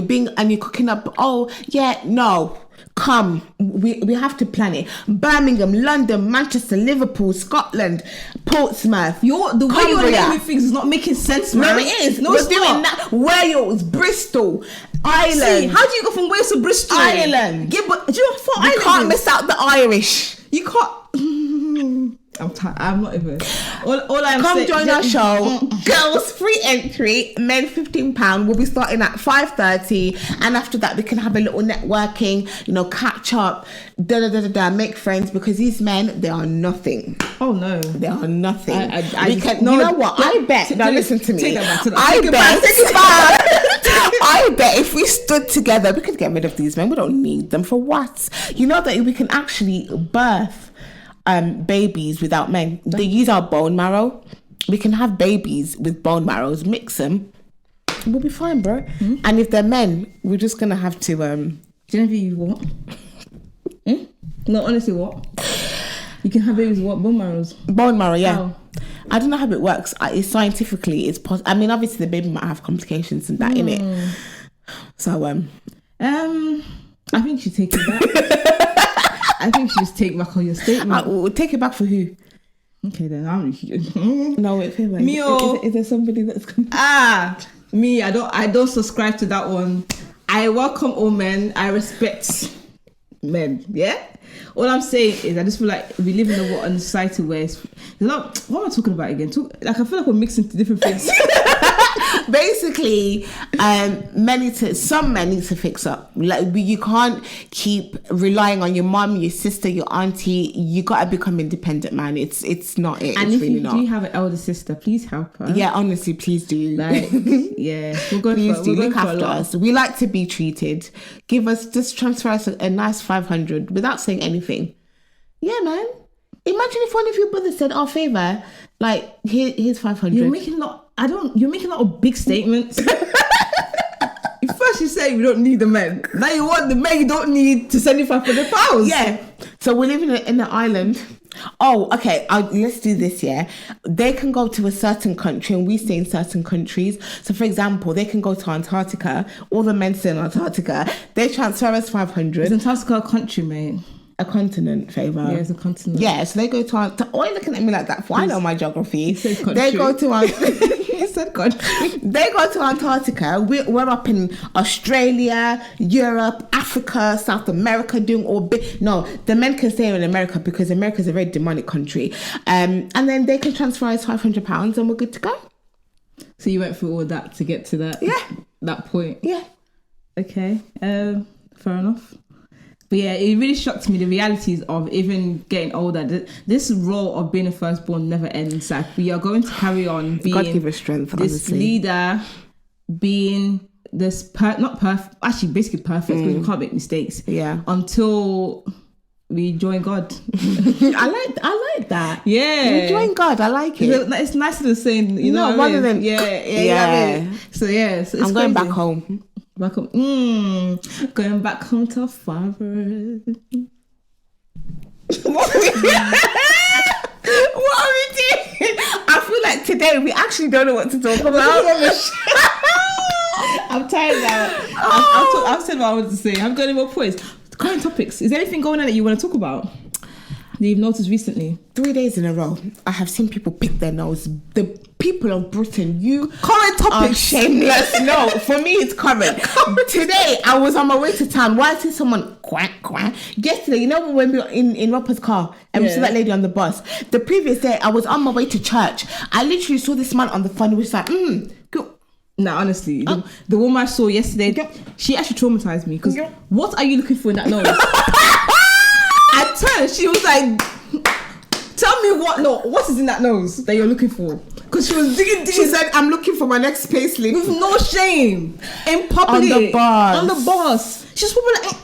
you're cooking up. Oh yeah, no, come. We have to plan it. Birmingham, London, Manchester, Liverpool, Scotland, Portsmouth. The way you're naming things is not making sense, man. No, it is. No, we're it's doing not. that. Wales, Bristol, Ireland. See, how do you go from Wales to Bristol? Ireland. Yeah, but do you know what You can't miss out the Irish. You can't. I'm not even. All I'm Come saying, join our show. Girls free entry, men £15. We'll be starting at 5:30, and after that we can have a little networking, catch up, make friends, because these men, they are nothing. Oh no, they are nothing. You know what? I bet. Now listen to me. Take that back. I bet if we stood together, we could get rid of these men. We don't need them for what? You know that we can actually birth babies without men. They use our bone marrow. We can have babies with bone marrows, mix them. We'll be fine, bro. And if they're men, we're just gonna have to Genevieve, what? No, honestly, what? You can have babies with what? Bone marrows? Bone marrow, yeah. How? I don't know how it works. Scientifically, it's possible. I mean, obviously the baby might have complications and that in it. So I think you should take it back. I think you should just take back all your statement. We'll take it back for who? Okay, then I'm. No, wait, favor. Is there somebody that's me? I don't subscribe to that one. I welcome all men. I respect men. Yeah. All I'm saying is, I just feel like we live in a society where there's a lot. What am I talking about again? I feel like we're mixing different things. Basically, some men need to fix up. Like, you can't keep relying on your mum, your sister, your auntie. You gotta become independent, man. It's not it. And it's if really you not. do have an elder sister, please help her. Yeah, honestly, please do. Like, yeah, please do look after us. We like to be treated. Just transfer us a nice 500 without saying anything. Yeah, man. Imagine if one of your brothers said, "Oh, favor, like here's 500." You're making a lot of big statements. First you say we don't need the men. Now you want the men you don't need to send you £500. Yeah. So we're living in an island. Oh, okay. Let's do this. Yeah. They can go to a certain country and we stay in certain countries. So, for example, they can go to Antarctica. All the men stay in Antarctica. They transfer us 500. Is Antarctica a country, mate? A continent, favor. Yeah, it's a continent. Yeah, so they go to why are you looking at me like that for? I know my geography. They go to you said country. They go to Antarctica. We're up in Australia, Europe, Africa, South America, doing all big. No, the men can stay in America because America is a very demonic country. And then they can transfer us £500 and we're good to go. So you went through all that to get to that. Yeah. That point. Yeah. Okay. Fair enough. But yeah, it really shocked me, the realities of even getting older. This role of being a firstborn never ends. Like, we are going to carry on being God give us strength, this honestly. leader, being there's not perfect, actually basically perfect because we can't make mistakes. Yeah. Until we join God. I like that. Yeah. You join God. I like it. It's nicer than saying, you know, rather than yeah. You know what I mean? So yeah, so I'm going crazy. back home. Back home. Going back home to father. What are we doing? I feel like today we actually don't know what to talk about. I'm tired now. I've said what I wanted to say. I've got any more points. Current topics. Is there anything going on that you want to talk about that you've noticed recently? 3 days in a row, I have seen people pick their nose. The people of Britain, you Current are topics. shameless. No, for me it's current. Today, I was on my way to town. Why I see someone quack, quack. Yesterday, you know when we were in Roper's car and we saw that lady on the bus. The previous day, I was on my way to church. I literally saw this man on the phone who was like, go. No, honestly, the woman I saw yesterday, she actually traumatized me because what are you looking for in that nose? I turned, she was like, tell me what is in that nose that you're looking for? Because she was digging. She said, I'm looking for my next payslip. With no shame. In public. On the bus. She's probably like,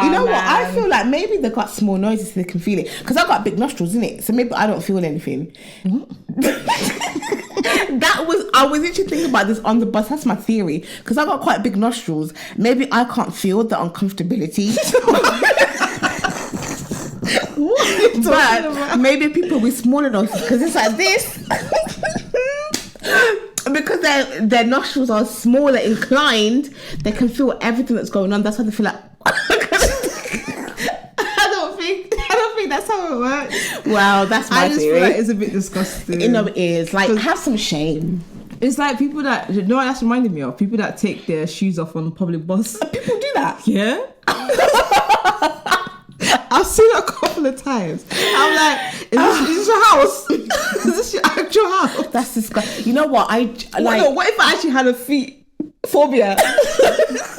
you know what? I feel like maybe they got small noises so they can feel it. Because I got big nostrils, innit? So maybe I don't feel anything. I was literally thinking about this on the bus. That's my theory. Because I got quite big nostrils. Maybe I can't feel the uncomfortability. But maybe people with smaller noses, because it's like this. Because their nostrils are smaller, inclined, they can feel everything that's going on. That's why they feel like. I don't think that's how it works. Well, that's my theory. I just feel like it's a bit disgusting. You know, it is. Like, have some shame. It's like people that, you know what that's reminding me of? People that take their shoes off on the public bus. People do that? Yeah. I've seen it a couple of times. I'm like, is this your house? Is this your actual house? That's disgusting. You know what? What if I actually had a feet phobia?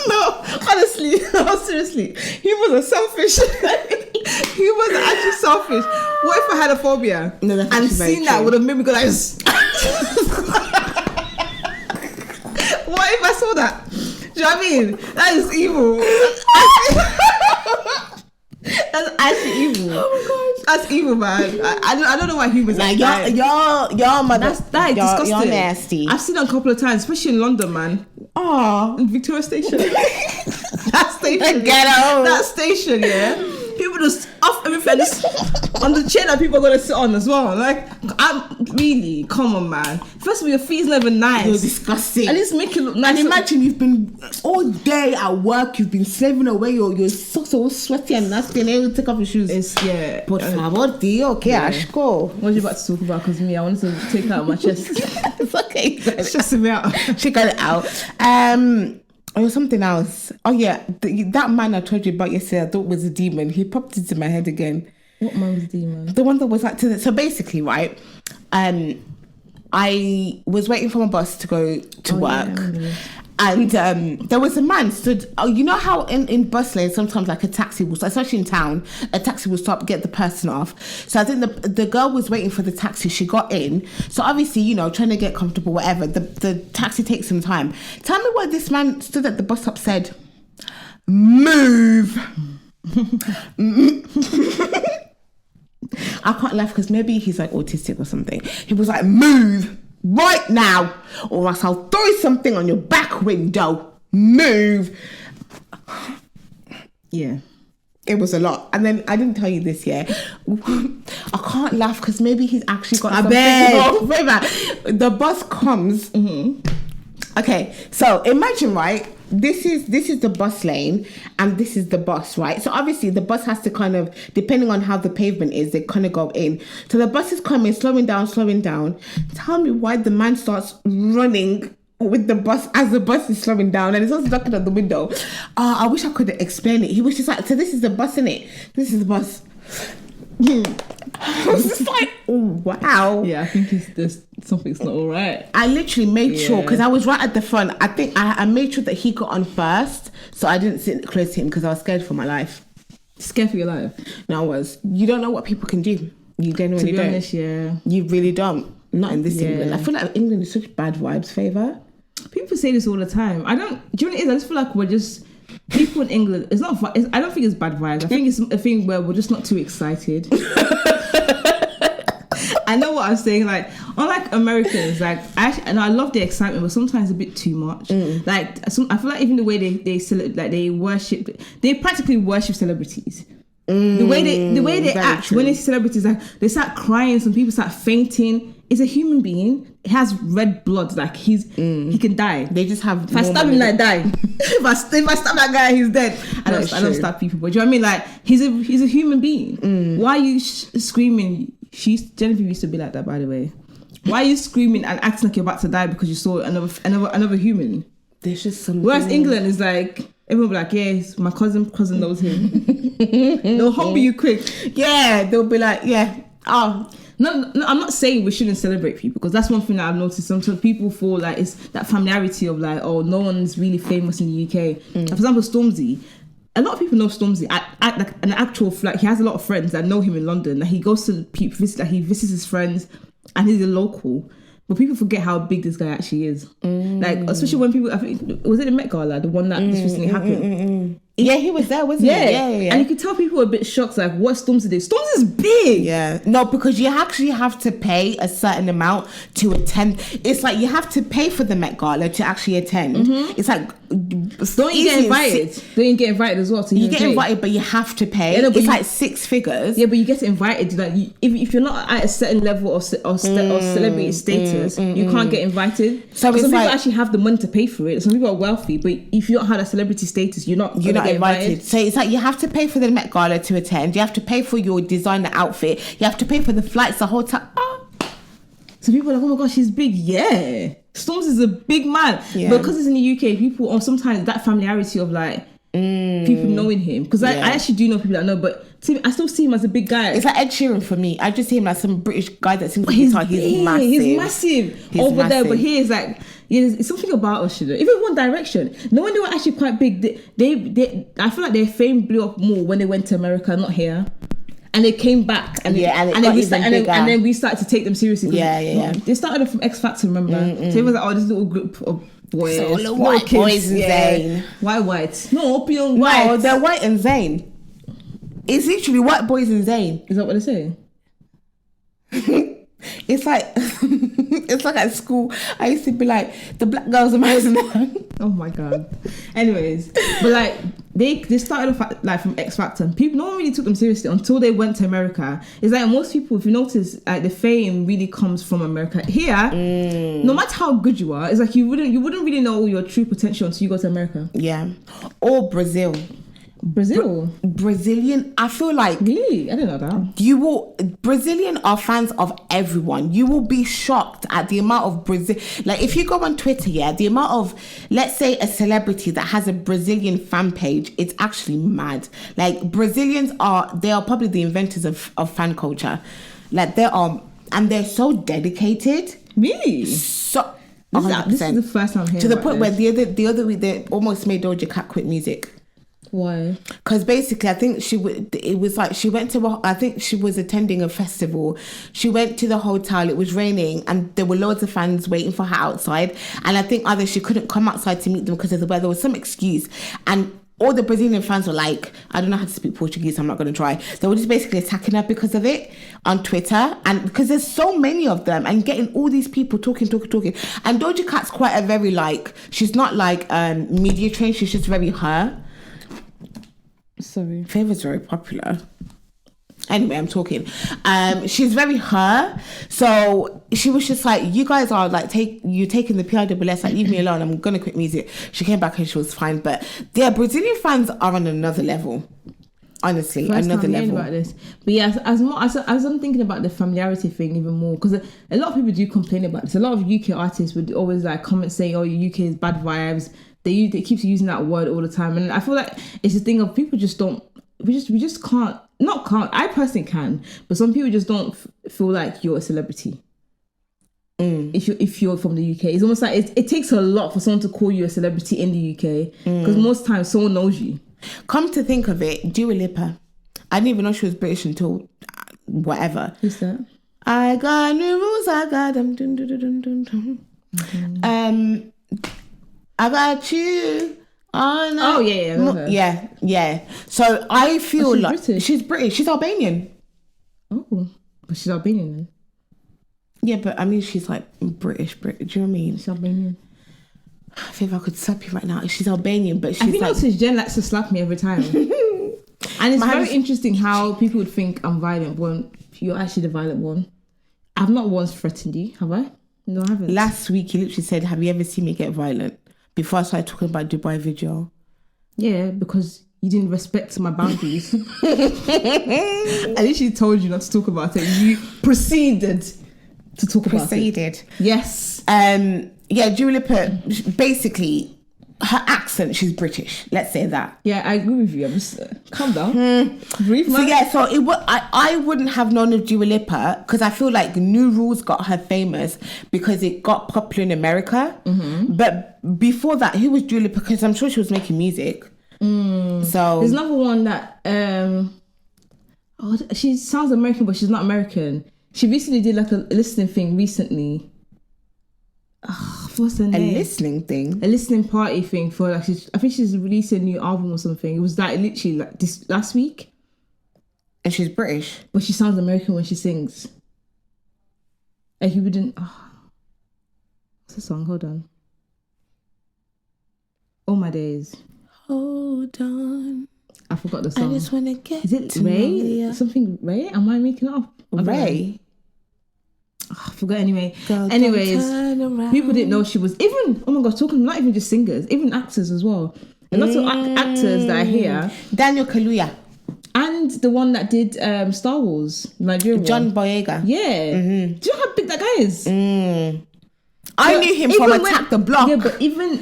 No, honestly, no, seriously. Humans are selfish. Humans are actually selfish. What if I had a phobia? No, that's and seen that would have made me go like this? What if I saw that? Do you know what I mean? That is evil. That's actually evil. Oh my god, that's evil, man. I don't know why humans are like y'all mother. That is disgusting. You're nasty. I've seen it a couple of times, especially in London, man. Oh, in Victoria Station. That station. Ghetto. That station, yeah. People just off everything just on the chair that people are gonna sit on as well. Like, I'm really, come on, man. First of all, your feet is never nice. You're disgusting. At least make it look nice. And imagine you've been all day at work, you've been slaving away, your socks are all sweaty and nasty, and then you take off your shoes. Por favor, tío, ¿qué asco? What are you about to talk about? Because me, I wanted to take it out of my chest. It's okay. It's stressing me out. She got it out. It was something else. Oh yeah, that man I told you about yesterday, I thought was a demon. He popped into my head again. What man was a demon? The one that was like so basically, right? I was waiting for my bus to go to work. Yeah. And there was a man stood. Oh, you know how in bus lanes sometimes like a taxi will, especially in town, a taxi will stop, get the person off. So I think the girl was waiting for the taxi. She got in. So obviously, you know, trying to get comfortable, whatever. The taxi takes some time. Tell me what this man stood at the bus stop said. Move. I can't laugh because maybe he's like autistic or something. He was like, move right now or else I'll throw something on your back window. Move. Yeah. It was a lot. And then I didn't tell you this yet. I can't laugh because maybe he's actually got something wrong. The bus comes. Mm-hmm. Okay, so imagine, right? This is the bus lane and this is the bus, right? So obviously the bus has to kind of, depending on how the pavement is, they kind of go in. So the bus is coming, slowing down. Tell me why the man starts running with the bus as the bus is slowing down and he's also knocking on the window. I wish I could explain it. He was just like, so this is the bus, innit? This is the bus. I was just like, oh, wow. Yeah, I think something's not all right. I literally made sure, because I was right at the front. I think I made sure that he got on first, so I didn't sit close to him because I was scared for my life. Scared for your life? No, I was. You don't know what people can do. You genuinely don't. To be honest, yeah. You really don't. Not in this England. I feel like England is such bad vibes favour. people say this all the time. Do you know what it is? I just feel like we're just people in England. It's not. I don't think it's bad vibes. I think it's a thing where we're just not too excited. I know what I'm saying. Like, unlike Americans, like I love the excitement, but sometimes a bit too much. Like, I feel like even the way they practically worship celebrities. The way they act true. When they see celebrities, like they start crying. Some people start fainting. It's a human being. He has red blood. Like he can die. They just have. If I stab him, I die. if I stab that guy, he's dead. I don't stab people. But do you know what I mean? Like he's a human being. Why are you screaming? Jennifer used to be like that, by the way. Why are you screaming and acting like you're about to die because you saw another human? There's just something. Whereas England is like everyone will be like, yes, my cousin knows him. They'll humble you quick. Yeah, they'll be like, yeah. Oh. No, I'm not saying we shouldn't celebrate people, because that's one thing that I've noticed. Sometimes people feel like it's that familiarity of like, oh, no one's really famous in the UK. For example, Stormzy. A lot of people know Stormzy. Like an actual, like he has a lot of friends that know him in London. Like he goes to people, he visits his friends, and he's a local. But people forget how big this guy actually is. Like, especially when people, I think, was it the Met Gala, the one that just recently happened? Yeah, he was there, wasn't he? Yeah. And you could tell people were a bit shocked, like, what Stormzy did? Stormzy's big! Yeah. No, because you actually have to pay a certain amount to attend. It's like you have to pay for the Met Gala to actually attend. It's like... Don't you get invited? Don't you get invited as well? You get invited, but you have to pay. Yeah, no, it's like 6 figures. Yeah, but you get invited. Like, if you're not at a certain level of celebrity status, you can't get invited. So some people actually have the money to pay for it. Some people are wealthy, but if you don't have a celebrity status, you're not invited. So it's like you have to pay for the Met Gala to attend. You have to pay for your designer outfit. You have to pay for the flights, the hotel. So people are like, oh my gosh, he's big. Yeah, Stormzy is a big man. Yeah. But because it's in the UK, people, or sometimes that familiarity of like people knowing him. Because I actually do know people that know, but I still see him as a big guy. It's like Ed Sheeran for me. I just see him as some British guy that sings guitar. He's massive. He's massive over there, but he is like, it's something about us, even One Direction. No, when they were actually quite big, they I feel like their fame blew up more when they went to America, not here. And they came back, and then we started to take them seriously. Yeah. They started off from X Factor, remember? So it was like, oh, this little group of boys, so little white kids, boys and Zayn. White. No, opium white. No, they're white and Zayn. It's literally white boys and Zayn. Is that what they say? It's like at school. I used to be like, the black girls are my Oh my god. Anyways, but like they started off like from X Factor, and people, no one really took them seriously until they went to America. It's like most people, if you notice, like the fame really comes from America. Here, no matter how good you are, it's like you wouldn't really know your true potential until you go to America. Yeah, or Brazil. Brazilian, I feel like really, I didn't know that. Brazilian are fans of everyone. You will be shocked at the amount of Brazil, like if you go on Twitter, the amount of, let's say, a celebrity that has a Brazilian fan page, it's actually mad. Like Brazilians are probably the inventors of fan culture. Like and they're so dedicated. Really? So this is the first time hearing to the point where the other week they almost made Doja Cat quit music. Why? Because basically, I think she went to I think she was attending a festival. She went to the hotel. It was raining, and there were loads of fans waiting for her outside. And I think either she couldn't come outside to meet them because of the weather, or some excuse. And all the Brazilian fans were like, I don't know how to speak Portuguese, I'm not going to try. They were just basically attacking her because of it on Twitter. And because there's so many of them, and getting all these people talking. And Doja Cat's quite a very she's not media trained. She's just very her. Sorry. Favour's very popular. Anyway, I'm talking. She's very her. So she was just like, you guys are you're taking the PIWS, leave me alone. I'm going to quit music. She came back and she was fine. But yeah, Brazilian fans are on another level. Honestly, another level. About this. But yeah, as I'm thinking about the familiarity thing even more, because a lot of people do complain about this. A lot of UK artists would always comment saying, oh, UK is bad vibes. They keep using that word all the time, and I feel like it's a thing of people just don't. We just can't. Not can't. I personally can, but some people just don't feel like you're a celebrity. If you're from the UK, it's almost like it takes a lot for someone to call you a celebrity in the UK, because most times someone knows you. Come to think of it, Dua Lipa. I didn't even know she was British until whatever. Who's that? I got new rules. I got them. Dun, dun, dun, dun, dun. I got you. Oh no. Oh yeah, I know her. Yeah. So I feel she's like British. she's British. She's Albanian. Oh, but she's Albanian then. Yeah, but I mean, she's like British. Do you know what I mean? She's Albanian. I think if I could slap you right now, she's Albanian, but she's I think like. also Jen likes to slap me every time. And it's very interesting how people would think I'm violent when you're actually the violent one. I've not once threatened you, have I? No, I haven't. Last week, you literally said, "Have you ever seen me get violent?" Before I started talking about Dubai video. Yeah, because you didn't respect my boundaries. I literally told you not to talk about it. You proceeded to talk about it. Yes. Yeah, Dua Lipa, basically, her accent, she's British. Let's say that. Yeah, I agree with you. I'm just calm down. Breathe, So man. yeah, so I wouldn't have known of Dua Lipa because I feel like New Rules got her famous because it got popular in America. But before that, who was Dua Lipa? Because I'm sure she was making music. So There's another one that she sounds American, but she's not American. She recently did like a listening thing recently. What's her a name? listening thing. A listening party thing for like I think she's released a new album or something. It was like literally like this last week. And she's British. But she sounds American when she sings. Like you wouldn't. What's the song? Hold on. All My Days. Hold on. I forgot the song. I just wanna get. Is it to Ray? know ya. Something Ray? Am I making it up? I don't know. Ray. I forgot anyway. Girl, don't Anyways, turn around. people didn't know she was even. Oh my god, talking not even just singers, even actors as well. And lots of actors that I hear, Daniel Kaluuya. and the one that did Star Wars, Nigerian John one. Boyega. Yeah. Do you know how big that guy is? I But knew him from even Attack the Block. Yeah, but even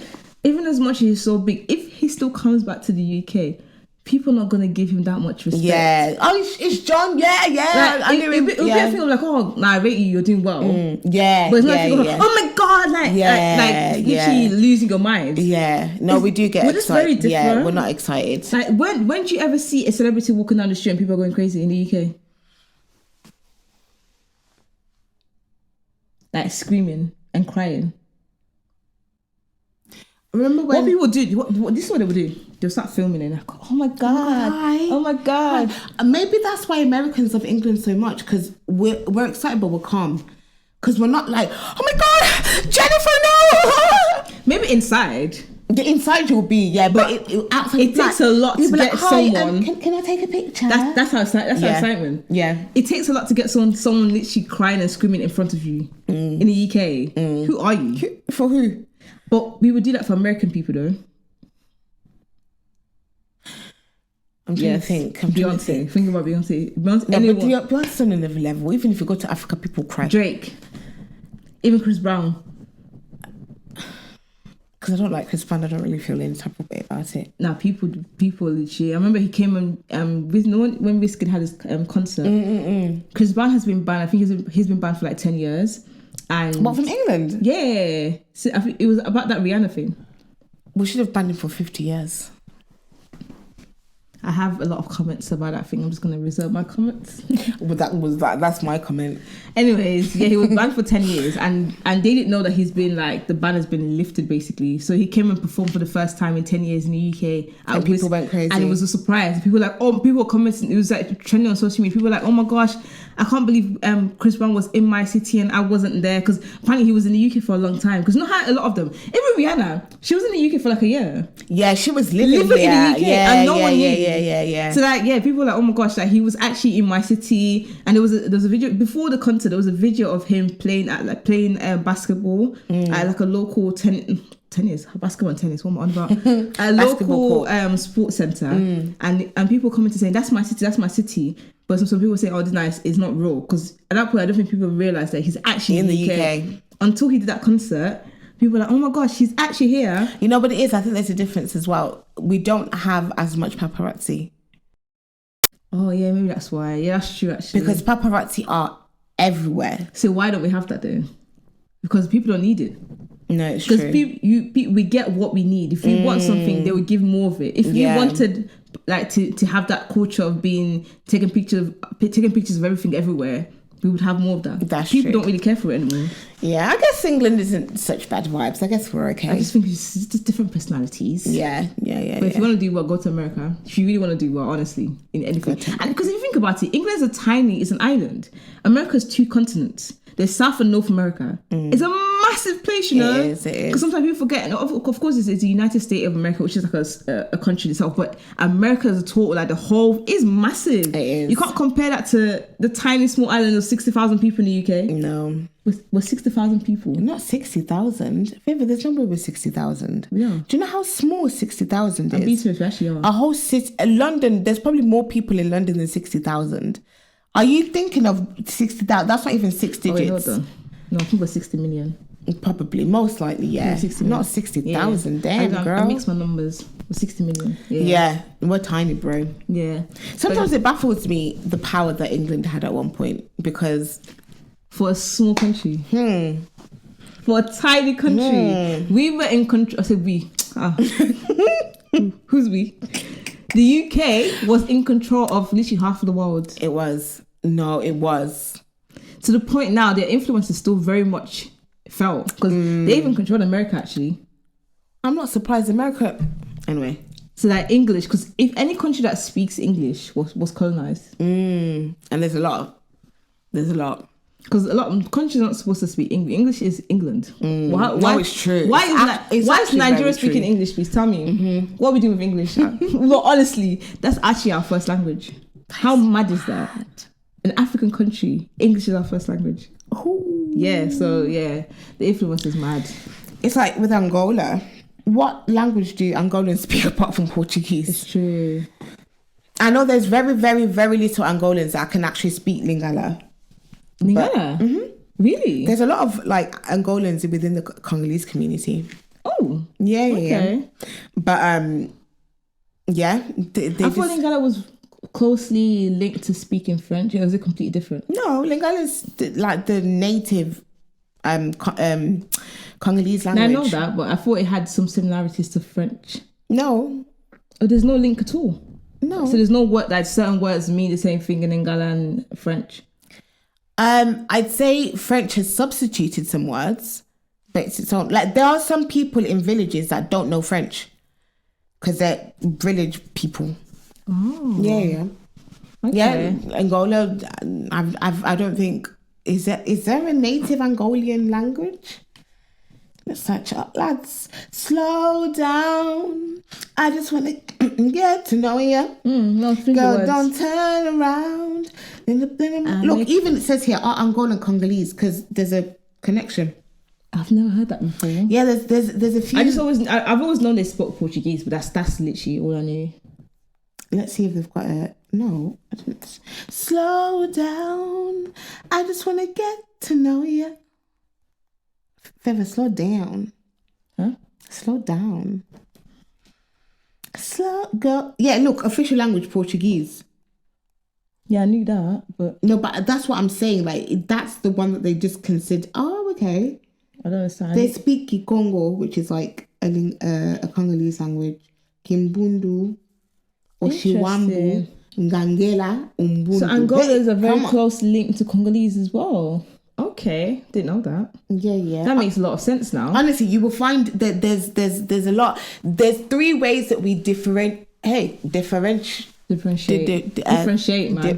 as much as he's so big, if he still comes back to the UK, people are not gonna give him that much respect. Yeah. Oh, it's John. Yeah. Like, I knew him. It'll be a thing of like, oh, nah, I rate you, you're doing well. Yeah. But it's not yeah, a thing of, yeah. oh my god, like literally losing your mind. Yeah. No, we do get We're just very excited. Yeah, different. we're not excited. Like when do you ever see a celebrity walking down the street and people are going crazy in the UK? Like screaming and crying. Remember What when people do, what this is what they would do. They'll start filming and like, oh my god, oh my god. Maybe that's why Americans love England so much because we're excited but we're calm because we're not like, oh my god, Jennifer, no. Maybe inside. The inside you'll be, but outside it takes a lot to get someone. Can I take a picture? That's how excitement. Yeah. It takes a lot to get someone literally crying and screaming in front of you in the UK. Who are you? For who? But we would do that for American people though. I'm trying to think. Beyonce. Think about Beyonce. No, anyone. but Beyonce's on another level. Even if you go to Africa, people cry. Drake. Even Chris Brown. Because I don't like Chris Brown, I don't really feel any type of way about it. Nah, people literally. I remember he came on when Wizkid had his concert. Chris Brown has been banned. I think he's been banned for like 10 years. And What, from England? yeah, so I think it was about that Rihanna thing. We should have banned him for 50 years. I have a lot of comments about that thing. I'm just going to reserve my comments. But that's my comment. Anyways, yeah, he was banned for 10 years and they didn't know that he's been like, the ban has been lifted basically. So he came and performed for the first time in 10 years in the UK. And people went crazy. And it was a surprise. People were like, people were commenting. It was like trending on social media. People were like, oh my gosh, I can't believe Chris Brown was in my city and I wasn't there. Because apparently he was in the UK for a long time. Because not how a lot of them, even Rihanna, she was in the UK for like a year. Yeah, she was living in there. the UK and no one knew. Yeah. So like, yeah, people were like, oh my gosh, like he was actually in my city. And there was a video before the concert. There was a video of him playing basketball at like a local basketball and tennis. What am I on about? A local sports center. And people commented saying, that's my city. But some people say, oh, this nice. It's not real. Because at that point, I don't think people realized that he's actually in the UK. Until he did that concert. People were like, oh my gosh, he's actually here. You know what it is? I think there's a difference as well. We don't have as much paparazzi. Oh yeah, maybe that's why. Yeah, that's true actually. Because paparazzi are everywhere. So why don't we have that then? Because people don't need it. No, it's true. Because we get what we need. If we want something, they would give more of it. If we wanted like to have that culture of taking pictures of everything everywhere, we would have more of that. That's People true. don't really care for it anymore. Yeah, I guess England isn't such bad vibes. I guess we're okay. I just think it's just different personalities. Yeah. But if you want to do well, go to America. If you really want to do well, honestly, in anything. And because if you think about it, England is it's an island. America's 2 continents. There's South and North America. It's a massive place, you know. It is. Because sometimes people forget. And of course, it's the United States of America, which is like a country itself. But America as a total, like the whole, is massive. It is. You can't compare that to the tiny small island of 60,000 people in the UK. No. We're 60,000 people. Not 60,000. Favor, there's number with 60,000. Yeah. Do you know how small 60,000 is? Beating if you actually are. A whole city. London, there's probably more people in London than 60,000. Are you thinking of 60,000? That's not even 6 digits. Wait, hold on. No, I think we're 60 million. Probably, most likely, yeah. 60 Not 60,000. Damn, girl. I mix my numbers. We're 60 million. Yeah, we're tiny, bro. Yeah. Sometimes it baffles me the power that England had at one point, because for a small country. For a tiny country. We were in control. I said we. Who's we? The UK was in control of literally half of the world. It was. No, it was. To the point now, their influence is still very much felt. Because they even control America, actually. I'm not surprised. America... Anyway. So that English, because if any country that speaks English was colonized. And there's a lot. Because a lot of countries are not supposed to speak English. English is England. Why, No, it's true. Why is actually Nigeria very speaking true. English, please? Tell me. What are we doing with English? Well, honestly, that's actually our first language. How mad is that? An African country, English is our first language. Ooh. Yeah, so yeah, the influence is mad. It's like with Angola. What language do Angolans speak apart from Portuguese? It's true. I know there's very, very, very little Angolans that can actually speak Lingala. Lingala? Really? There's a lot of like Angolans within the Congolese community. Oh. Yeah. Okay. But yeah. They I thought Lingala was closely linked to speaking French. Or is it completely different? No, Lingala is like the native Congolese language. Now, I know that, but I thought it had some similarities to French. No. Oh, there's no link at all. No. So there's no word that certain words mean the same thing in Lingala and French. I'd say French has substituted some words, but it's its own. Like there are some people in villages that don't know French because they're village people. Oh. Yeah. Okay. Yeah, Angola. I don't think is there a native Angolian language? Let's search up, lads. Slow down. I just want to get to know you. No, Girl, don't turn around. Look, even it says here, are Angolan Congolese because there's a connection. I've never heard that before. Yeah, there's a few. I've always known they spoke Portuguese, but that's literally all I knew. Let's see if they've got a... No. Slow down. I just want to get to know you. Feather, slow down. Huh? Slow down. Slow... Go. Yeah, look, official language, Portuguese. Yeah, I knew that, but... No, but that's what I'm saying. Like, that's the one that they just consider... Oh, okay. I don't understand. They speak Kikongo, which is like a Congolese language. Kimbundu... Oshiwambu, Ngangela, Umbundu. So Angola is a very close link to Congolese as well. Okay, didn't know that. Yeah. That makes a lot of sense now. Honestly, you will find that there's a lot. There's 3 ways that we differentiate, man.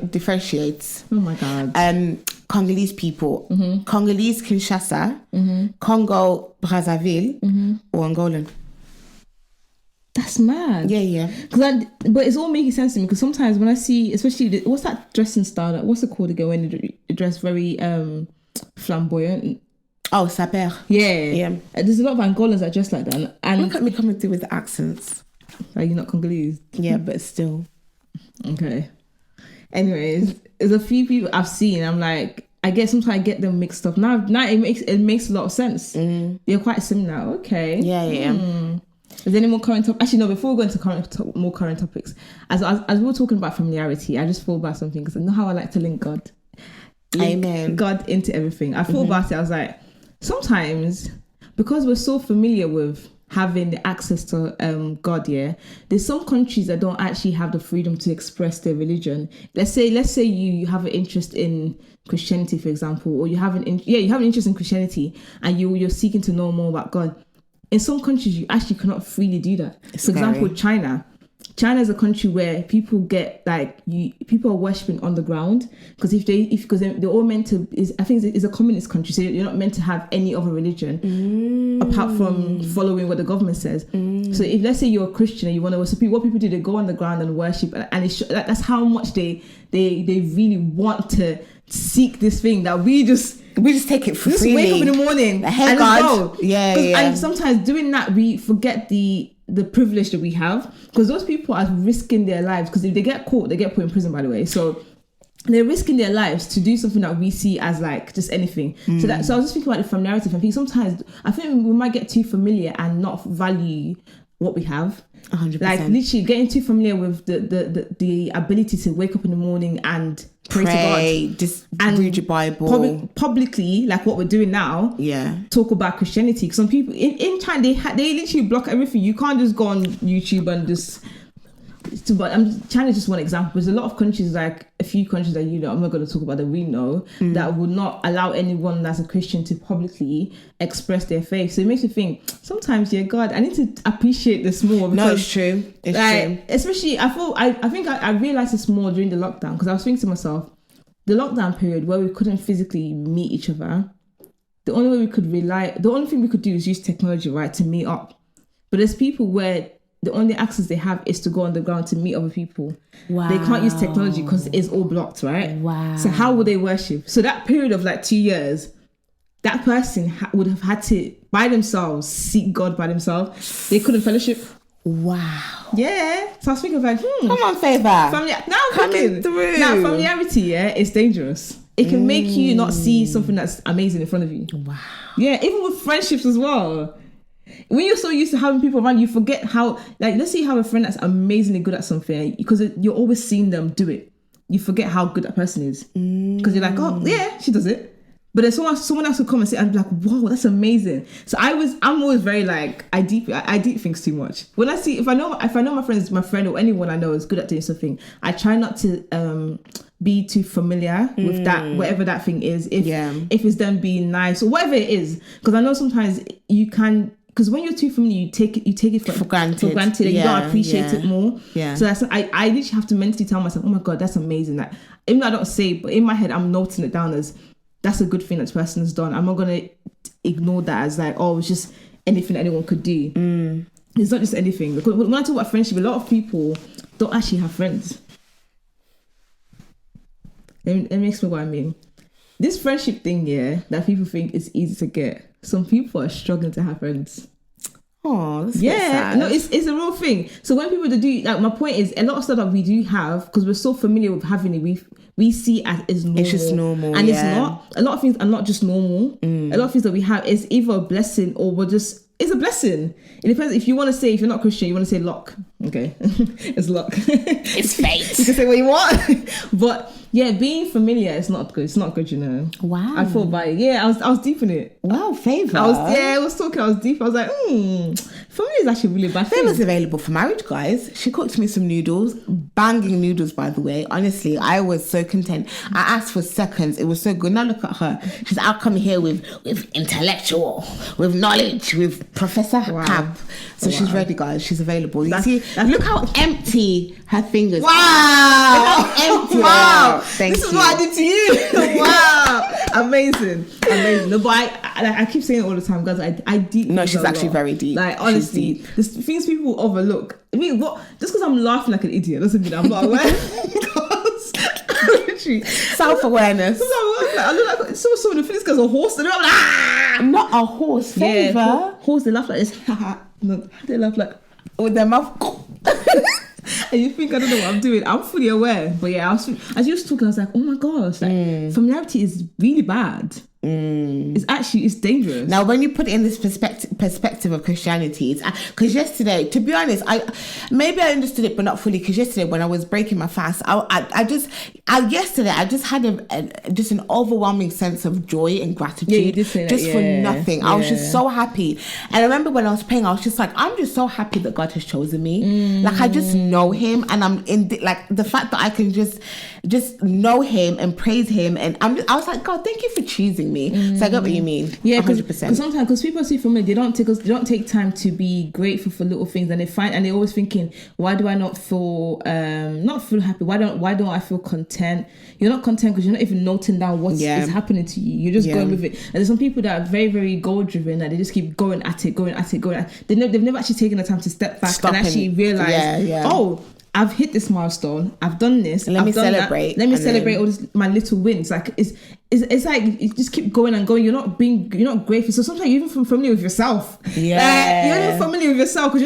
Differentiates. Oh my God. Congolese people, Congolese Kinshasa, Congo Brazzaville, or Angolan. That's mad. Yeah. But it's all making sense to me because sometimes when I see, especially what's that dressing style? What's it called again when you dress very flamboyant? Oh, saper. Yeah. There's a lot of Angolans that dress like that. And look at me coming through with the accents. Are you not Congolese? Yeah, but still. Okay. Anyways, there's a few people I've seen. I'm like, I guess sometimes I get them mixed up. Now it makes a lot of sense. They're quite similar. Okay. Yeah. Is there any more current topics? Actually, no, before we go into more current topics, as we were talking about familiarity, I just thought about something because I know how I like to link God. Amen. God into everything. I thought about it. I was like, sometimes, because we're so familiar with having the access to God, yeah, there's some countries that don't actually have the freedom to express their religion. Let's say you have an interest in Christianity, for example, or you have an interest in Christianity, and you're seeking to know more about God. In some countries, you actually cannot freely do that. For example, China is a country where people get people are worshipping on the ground because because they're all meant to. I think it's a communist country, so you're not meant to have any other religion apart from following what the government says. So if, let's say, you're a Christian and you want to worship, what people do, they go on the ground and worship, and that's how much they really want to seek this thing that we just take it for just freely. Wake up in the morning and go. Yeah. And sometimes doing that, we forget the privilege that we have, because those people are risking their lives, because if they get caught, they get put in prison, by the way. So they're risking their lives to do something that we see as like just anything. So I was just thinking about the familiarity. I think sometimes we might get too familiar and not value what we have. 100%. Like literally getting too familiar with the ability to wake up in the morning and pray to God, just and read your Bible publicly, like what we're doing now. Yeah, talk about Christianity. Because some people in China, they literally block everything. You can't just go on YouTube and just. But China is just one example. There's a lot of countries, like a few countries that I'm not going to talk about, that we know, that would not allow anyone that's a Christian to publicly express their faith. So it makes me think sometimes, God, I need to appreciate this more. Because, no, it's true. It's true. Especially, I realized this more during the lockdown, because I was thinking to myself, the lockdown period where we couldn't physically meet each other, the only thing we could do is use technology, right, to meet up. But there's people where the only access they have is to go on the ground to meet other people. Wow. They can't use technology because it's all blocked, right? Wow. So how would they worship? So that period of like 2 years, that person would have had to, by themselves, seek God by themselves. They couldn't fellowship. Wow. Yeah. So I was thinking like, come on, Favor. Now coming through. Now, familiarity, is dangerous. It can make you not see something that's amazing in front of you. Wow. Yeah, even with friendships as well. When you're so used to having people around, you forget how, like, let's say you have a friend that's amazingly good at something, because you're always seeing them do it. You forget how good that person is. Because you're like, oh, yeah, she does it. But there's someone else who come and say, and be like, wow, that's amazing. So I'm always very like, I deep things too much. When I see, if I know my friend or anyone I know is good at doing something, I try not to be too familiar with that, whatever that thing is. If it's them being nice or whatever it is, because I know sometimes you can. Because when you're too familiar, you take it for granted, and you don't appreciate it more. Yeah. So I literally have to mentally tell myself, oh my God, that's amazing. That even though I don't say it, but in my head, I'm noting it down as that's a good thing that this person has done. I'm not gonna ignore that as like, oh, it's just anything anyone could do. It's not just anything. Because when I talk about friendship, a lot of people don't actually have friends. It makes me what I mean. This friendship thing, that people think is easy to get. Some people are struggling to have friends. Oh, that's sad. No, it's a real thing. So when people do, like, my point is, a lot of stuff that we do have, because we're so familiar with having it, we see as normal. It's just normal, and it's not. A lot of things are not just normal. A lot of things that we have is either a blessing or it's a blessing. It depends. If you want to say, if you're not Christian, you want to say luck. Okay, it's luck. It's fate. You can say what you want, but being familiar is not good. It's not good, Wow. I thought about it. Yeah, I was deep in it. Wow, Favor. I was deep. I was like, family is actually really bad. Favor's available for marriage, guys. She cooked me some noodles, banging noodles, by the way. Honestly, I was so content. I asked for seconds. It was so good. Now look at her. She's out coming here with intellectual, with knowledge, with Professor Camp. So she's ready, guys. She's available. Look how empty her fingers. Wow. Look how empty. Wow. Thank this you. is what I did to you. Wow. Amazing. No, but I keep saying it all the time, guys. I deep. No, she's actually very deep. Like, honestly, the things people overlook. I mean, what? Just because I'm laughing like an idiot doesn't mean I'm not aware. Literally, self-awareness. I look like some of the Phillies guys are horse, and I'm like, not a horse. Favor. Yeah, horse. They laugh like this. No, they laugh like with their mouth. And you think I don't know what I'm doing. I'm fully aware. But as you was talking, I was like, oh my gosh, like, familiarity is really bad. It's dangerous. Now, when you put it in this perspective of Christianity, because yesterday, to be honest, I understood it, but not fully. Because yesterday, when I was breaking my fast, I just had an overwhelming sense of joy and gratitude. Yeah, you did say that, just for nothing. I was just so happy, and I remember when I was praying, I was just like, I'm just so happy that God has chosen me. Like I just know Him, and I'm in the fact that I can just know Him and praise Him, and I was like, God, thank you for choosing me. So I get what you mean. Yeah, because sometimes, because people see from me, they don't take time to be grateful for little things, and they're always thinking, why do I not feel happy? Why don't I feel content? You're not content because you're not even noting down what is happening to you. You're just going with it. And there's some people that are very, very goal driven, that they just keep going at it. They've never actually taken the time to step back and actually realize, oh, I've hit this milestone. I've done this. Let me celebrate. Let me celebrate all my little wins. Like it's like you just keep going and going. You're not grateful. So sometimes you're even familiar with yourself. Yeah, you're not even familiar with yourself because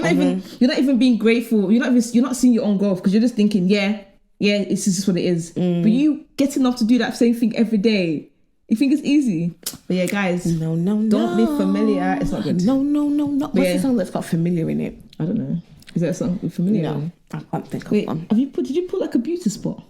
you're not even being grateful. You're not seeing your own growth because you're just thinking, it's just what it is. But you getting up to do that same thing every day. You think it's easy? But yeah, guys, no, don't be familiar. It's not good. No. What's the song that's got familiar in it? I don't know. Is that a song with familiar? No, I can't think of one. Did you put like a beauty spot?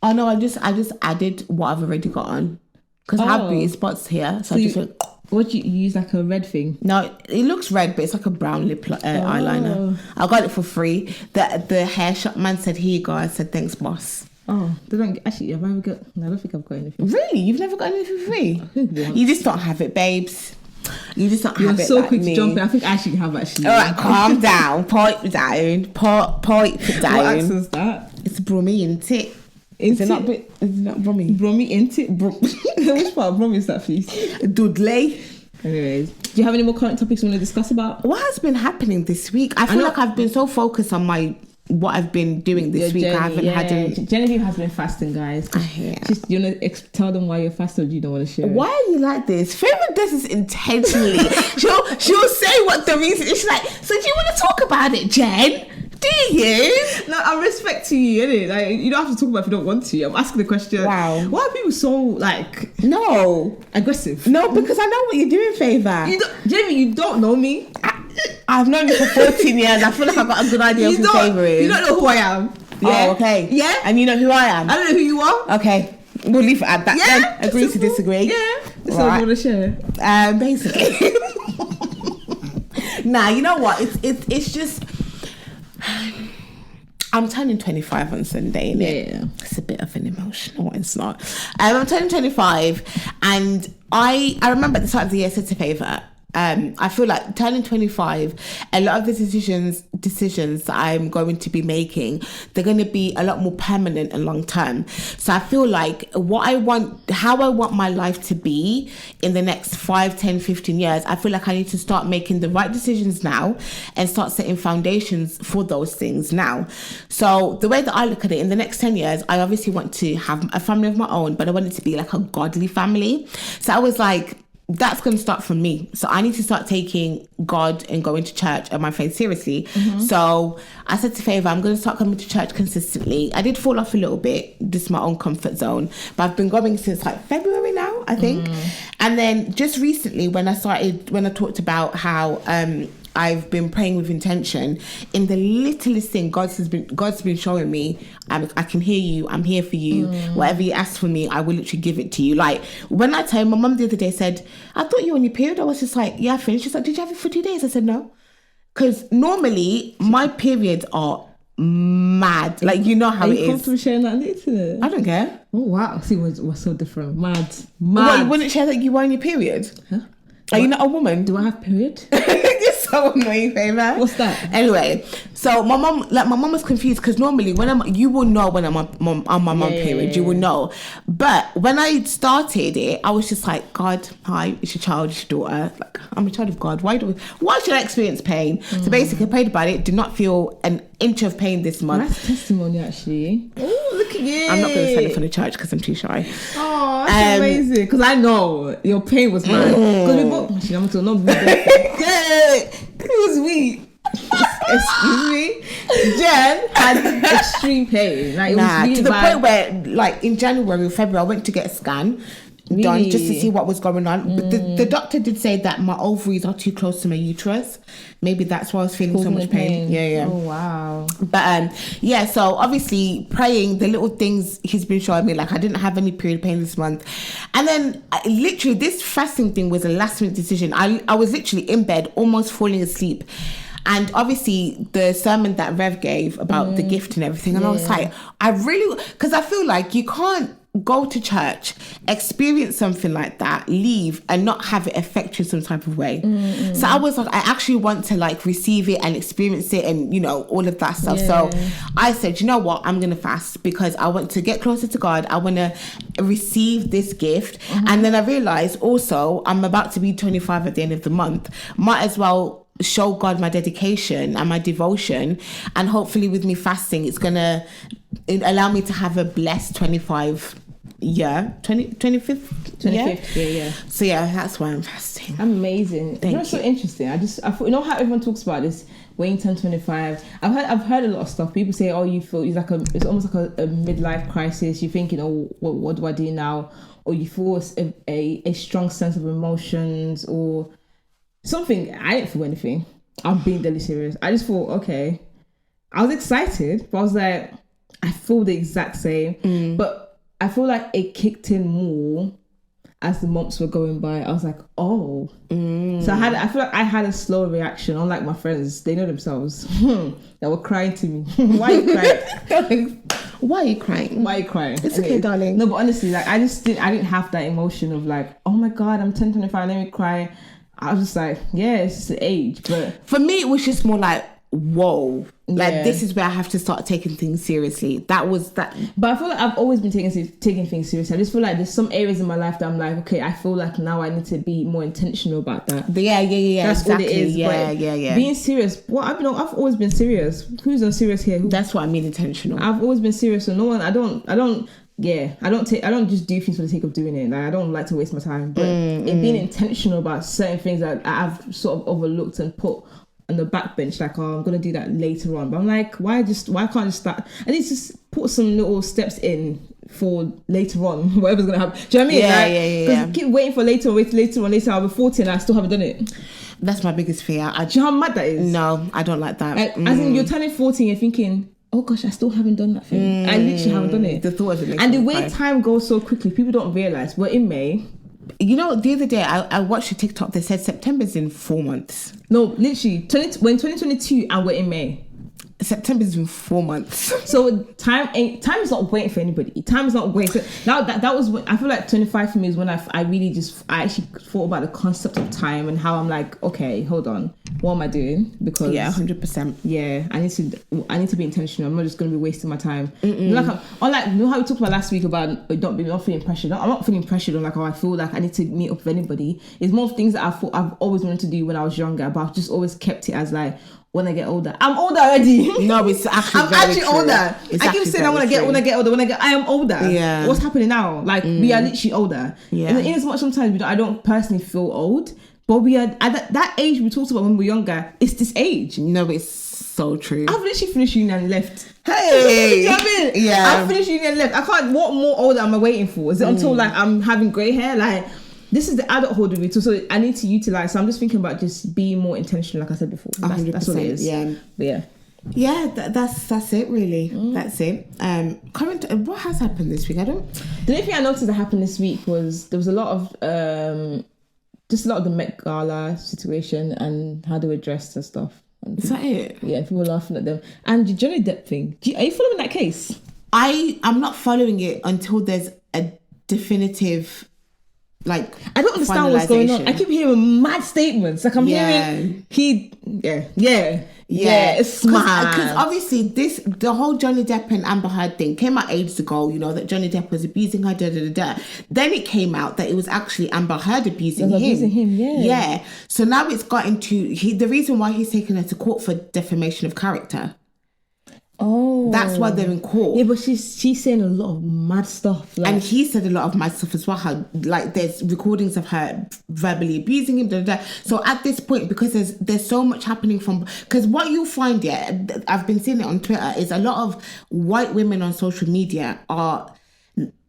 Oh no, I just added what I've already got on because I have beauty spots here. So I just went. What do you use, like a red thing? No, it looks red, but it's like a brown lip eyeliner. I got it for free. The hair shop man said, "Here you go." I said, "Thanks, boss." Oh, they don't actually. Have I ever got? No, I don't think I've got anything. Really, you've never got anything for free? You just don't have it, babes. You just don't have it. You're so like quick me. to jump in. I think I actually have actually. All right, calm down. Pipe down. Pipe down. What accent's that? It's Brummy, isn't it? Is it not Brummy? Brummy, ain't it? Which part of Brummy is that, please? Dudley. Anyways, do you have any more current topics you want to discuss about? What has been happening this week? I feel like I've been so focused on what I've been doing this week. I haven't had any... Genevieve has been fasting, guys. You want to tell them why you're fasting, or do you don't want to share? Why are you like this? Favorite does this intentionally. she'll say what the reason is. She's like, so do you want to talk about it, Jen? Do you? No, I'm respecting you, innit? Like, you don't have to talk about it if you don't want to. I'm asking the question. Wow. Why are people so aggressive? No, because I know what you're doing, Favour. Jamie, you don't know me. I've known you for 14 years. I feel like I've got a good idea of who Favour is. You don't know who I am. Yeah? Oh, okay. Yeah? And you know who I am? I don't know who you are. Okay. We'll leave it at that then. Agree to disagree. Yeah. That's all I want to share. Basically. Nah, you know what? It's just... I'm turning 25 on Sunday, innit? Yeah. It's a bit of an emotional one, it's not. I'm turning 25, and I remember at the start of the year I said to Favour, I feel like turning 25, a lot of the decisions that I'm going to be making, they're going to be a lot more permanent and long term. So I feel like how I want my life to be in the next 5, 10, 15 years, I feel like I need to start making the right decisions now and start setting foundations for those things now. So the way that I look at it, in the next 10 years, I obviously want to have a family of my own, but I want it to be like a godly family. So I was like, that's going to start from me. So I need to start taking God and going to church and my faith seriously. So I said to Favour, I'm going to start coming to church consistently. I did fall off a little bit, just my own comfort zone, but I've been going since like February now, I think. And then just recently when I talked about how I've been praying with intention, in the littlest thing God's been showing me, I can hear you, I'm here for you. Whatever you ask for me, I will literally give it to you. Like when I told my mum the other day, said, I thought you were on your period. I was just like, yeah, I finished. She's like, did you have it for 2 days? I said no, because normally my periods are mad. Like, you know how it is. Are you comfortable sharing that on the internet? I don't care. Oh wow, see, what's so different? Mad. Well, wouldn't share that you were on your period? Huh? Are you not a woman? Do I have period? You're so annoying, Favour. What's that? Anyway, so my mum was confused because normally you will know when I'm on my mum period, you will know. But when I started it, I was just like, God, hi, it's your child, it's your daughter. Like, I'm a child of God. Why should I experience pain? So basically, I prayed about it. Did not feel an inch of pain this month. That's testimony, actually. Oh, look at you. I'm not going to send it for the church because I'm too shy. Oh, that's amazing. Because I know your pain was mad. Because we both... Actually, I'm going to not be it was me. Excuse me. Jen had extreme pain. Like, it was really to the bad. point where, like, in January or February, I went to get a scan. done just to see what was going on. But the doctor did say that my ovaries are too close to my uterus. Maybe that's why I was feeling so much pain. Yeah. Oh wow. But so obviously praying, the little things he's been showing me, like I didn't have any period pain this month. And then literally this fasting thing was a last minute decision. I was literally in bed, almost falling asleep. And obviously the sermon that Rev gave about the gift and everything. And I was like, because I feel like you can't go to church, experience something like that, leave and not have it affect you some type of way. So I was like, I actually want to like receive it and experience it and, you know, all of that stuff. So I said, you know what, I'm going to fast because I want to get closer to God. I want to receive this gift. And then I realized also I'm about to be 25 at the end of the month. Might as well show God my dedication and my devotion, and hopefully with me fasting it's gonna allow me to have a blessed 25th year. So that's why I'm fasting. Amazing. That's so interesting. I thought, you know how everyone talks about this waiting 10 25. I've heard a lot of stuff. People say, oh, you feel it's almost like a midlife crisis. You're thinking, oh, what do I do now? Or you feel a strong sense of emotions or something. I didn't feel anything. I'm being deadly serious. I just thought, okay. I was excited, but I was like, I feel the exact same. But I feel like it kicked in more as the months were going by. I was like, oh. So I feel like I had a slow reaction. Unlike my friends, they know themselves. They were crying to me. Why are you crying? Why are you crying? Why are you crying? It's okay, darling. No, but honestly, like I didn't have that emotion of like, oh my God, I'm 10 25, let me cry. I was just like, yeah, it's just the age. But for me, it was just more like, whoa, like this is where I have to start taking things seriously. That was that. But I feel like I've always been taking things seriously. I just feel like there's some areas in my life that I'm like, okay, I feel like now I need to be more intentional about that. Yeah. That's exactly. what it is. Yeah. Being serious. Well, I've always been serious. Who's not serious here? That's what I mean, intentional. I've always been serious. So no one. I don't just do things for the sake of doing it. Like I don't like to waste my time. But in being intentional about certain things that I've sort of overlooked and put on the backbench, like, oh, I'm gonna do that later on. But I'm like, why can't I just start? I need to just put some little steps in for later on, whatever's gonna happen. Do you know what I mean? Because keep waiting for later on. I'll be 40 and I still haven't done it. That's my biggest fear. Do you know how mad that is? No, I don't like that. As in, you're turning 40 and you're thinking, oh gosh, I still haven't done that thing. I literally haven't done it. The thought of it makes and the way time goes so quickly, people don't realize we're in May. You know, the other day I watched a TikTok that said September's in 4 months. No, literally, we're in 2022 and we're in May. September's in 4 months. So time is not waiting for anybody. Time is not waiting. That was when I feel like 25 for me is when I actually thought about the concept of time and how I'm like, okay, hold on, what am I doing? Because 100%. Yeah, I need to be intentional. I'm not just going to be wasting my time. Like you know how we talked about last week about not feeling pressured. I'm not feeling pressured on like how I feel like I need to meet up with anybody. It's more of things that I've always wanted to do when I was younger, but I've just always kept it as like, when I get older. I'm older already. No, it's actually I'm actually true. older. I keep saying when I get older. I am older. Yeah. What's happening now? Like we are literally older. Yeah. And in as much sometimes I don't personally feel old, but we are at that age we talked about when we were younger. It's this age. No, it's so true. I've literally finished uni and left. Hey. Do you know what I mean? Yeah. I've finished uni and left. I can't. What more older am I waiting for? Is it until like I'm having grey hair? Like. This is the adulthood of it, so I need to utilize. So I'm just thinking about just being more intentional, like I said before. That's what it is. Yeah, but yeah. Yeah, that's it really. That's it. What has happened this week? The only thing I noticed that happened this week was there was a lot of the Met Gala situation and how they were dressed and stuff. Is that it? Yeah, people were laughing at them. And the Johnny Depp thing. Are you following that case? I'm not following it until there's a definitive. Like, I don't understand what's going on. I keep hearing mad statements. Like I'm hearing it's mad. Because obviously the whole Johnny Depp and Amber Heard thing came out ages ago. You know that Johnny Depp was abusing her. Then it came out that it was actually Amber Heard abusing him. Yeah. So now it's got into the reason why he's taken her to court for defamation of character. Oh, that's why they're in court. Yeah, but she's saying a lot of mad stuff, and he said a lot of mad stuff as well. How like there's recordings of her verbally abusing him. So at this point, because there's so much happening because what you'll find, I've been seeing it on Twitter, is a lot of white women on social media are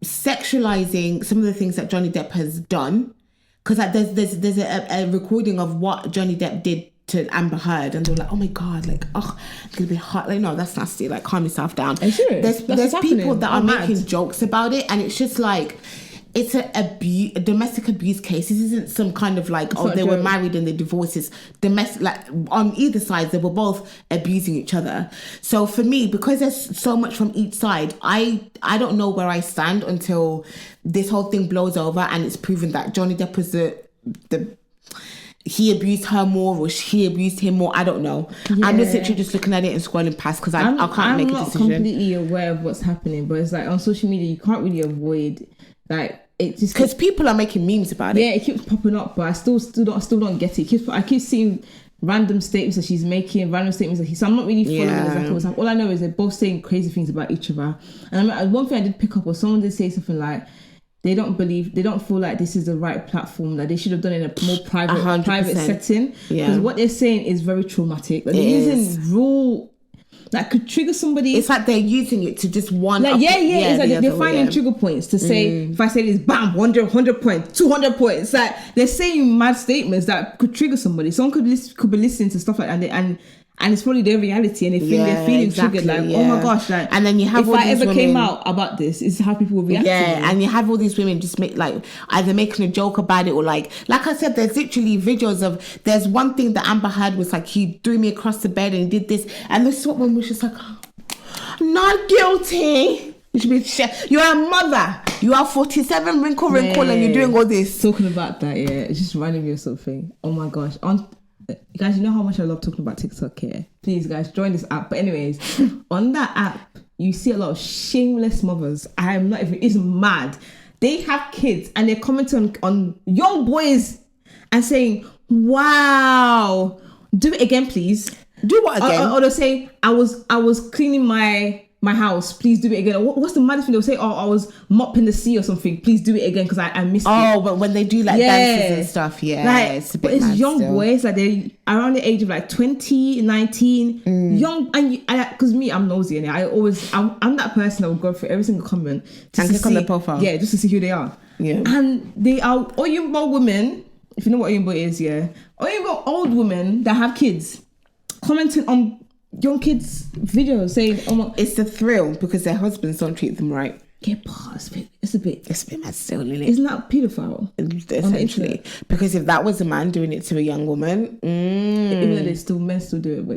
sexualizing some of the things that Johnny Depp has done. Because there's a recording of what Johnny Depp did to Amber Heard, and they were like, oh my God, like, oh, it's gonna be hot. Like, no, that's nasty. Like, calm yourself down. There's people that are making jokes about it, and it's just like, it's a domestic abuse case. This isn't some kind of like, they were married and they divorced. It's domestic, like on either side, they were both abusing each other. So for me, because there's so much from each side, I don't know where I stand until this whole thing blows over and it's proven that Johnny Depp was he abused her more or she abused him more. I don't know. Yeah. I'm just literally just looking at it and scrolling past because I can't make a decision. I'm not completely aware of what's happening, but it's like on social media, you can't really avoid like, it just because people are making memes about it. Yeah, it keeps popping up, but I still don't get it. I keep seeing random statements that she's making, random statements that so I'm not really following exactly what's happening. All I know is they're both saying crazy things about each other. And I mean, one thing I did pick up was someone did say something like they don't feel like this is the right platform, that they should have done it in a more private setting. Because what they're saying is very traumatic. Like, they're using raw. That could trigger somebody. It's like they're using it to just one. Like, it's like they're finding trigger points to say, if I say this, bam, 100 points, 200 points. Like, they're saying mad statements that could trigger somebody. Someone could be listening to stuff like that, and it's probably their reality, and they're feeling triggered. Like, oh my gosh, like, and then you have if I ever came out about this, is how people will react. Yeah, and you have all these women just make like either making a joke about it or like I said, there's literally videos of. There's one thing that Amber Heard was like, he threw me across the bed and he did this, and this one was just like, I'm not guilty. You should be. You're a mother. You are 47, wrinkle, and you're doing all this. Talking about that, it's just reminding me of something. Oh my gosh, guys, you know how much I love talking about TikTok here. Please, guys, join this app. But anyways, on that app, you see a lot of shameless mothers. It's mad. They have kids and they're commenting on young boys and saying, wow, do it again, please. Do what again? Or they'll say, I was cleaning my house, please do it again. What's the maddest thing? They'll say, I was mopping the sea or something, please do it again because I missed it. Oh, but when they do like dances and stuff, it's a bit but it's young boys, like they're around the age of like 20, 19, young, and because me, I'm nosy, and I'm that person that will go through every single comment and click on the profile, just to see who they are. And they are Oyinbo women, if you know what Oyinbo is, Oyinbo old women that have kids commenting on young kids' videos saying, "Oh my!" It's the thrill because their husbands don't treat them right. Get past it. It's a bit mad still, isn't it? Isn't that paedophile? Essentially, because if that was a man doing it to a young woman, even though men still do it, but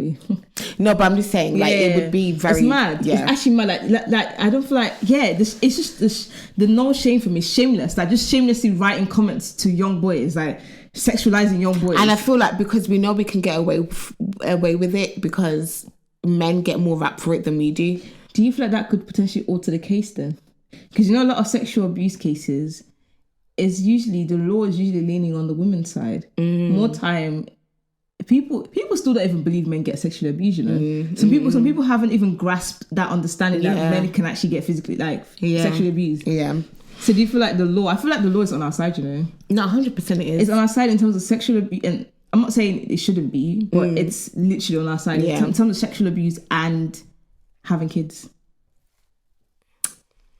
no, but I'm just saying, like, it would be very. It's mad. Yeah. It's actually mad. Like I don't feel like it's just the no shame for me, shameless. Like just shamelessly writing comments to young boys, like sexualizing young boys. And I feel like because we know we can get away with it because men get more rap for it than we do. Do you feel like that could potentially alter the case then? Because you know a lot of sexual abuse cases is usually the law is usually leaning on the women's side. More time, people still don't even believe men get sexually abused. You know, some people haven't even grasped that understanding that men can actually get physically sexually abused. Yeah. So do you feel like the law? I feel like the law is on our side. You know, no, 100% it is. It's on our side in terms of sexual abuse, and I'm not saying it shouldn't be, but it's literally on our side in terms of sexual abuse and having kids.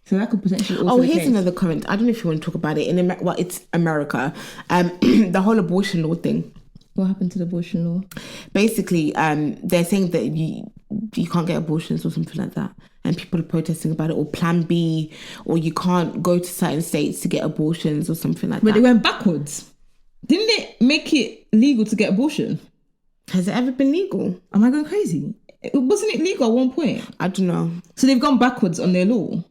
So that could potentially also here's another comment. I don't know if you want to talk about it. It's America. The whole abortion law thing. What happened to the abortion law? Basically, they're saying that you can't get abortions or something like that. And people are protesting about it, or Plan B, or you can't go to certain states to get abortions or something like that. But they went backwards. Didn't it make it legal to get abortion? Has it ever been legal? Am I going crazy? Wasn't it legal at one point? I don't know. So they've gone backwards on their law?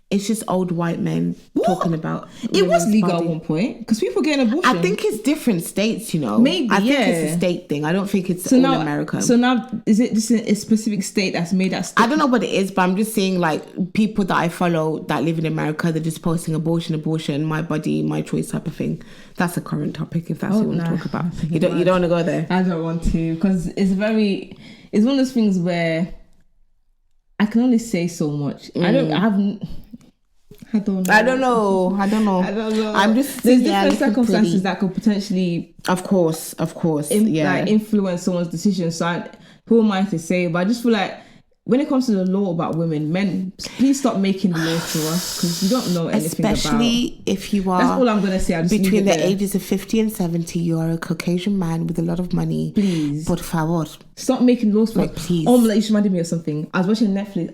It's just old white men talking about... It was legal at one point because people get an abortion. I think it's different states, you know. Maybe, I think it's a state thing. I don't think it's all America. So now, is it just a specific state that's made that state? I don't know what it is, but I'm just saying, like, people that I follow that live in America, they're just posting abortion, my body, my choice type of thing. That's a current topic if that's what you want to talk about. You don't want to go there? I don't want to because it's one of those things where I can only say so much. I don't know. I'm just there's different circumstances that could potentially, of course, like influence someone's decision. So who am I to say? But I just feel like when it comes to the law about women, men, please stop making the laws for us because we don't know anything Especially if you are... That's all I'm going to say. Between the ages of 50 and 70, you are a Caucasian man with a lot of money. Please. Por favor. Stop making laws for us. Please. Oh, like, you reminded me of something. I was watching Netflix.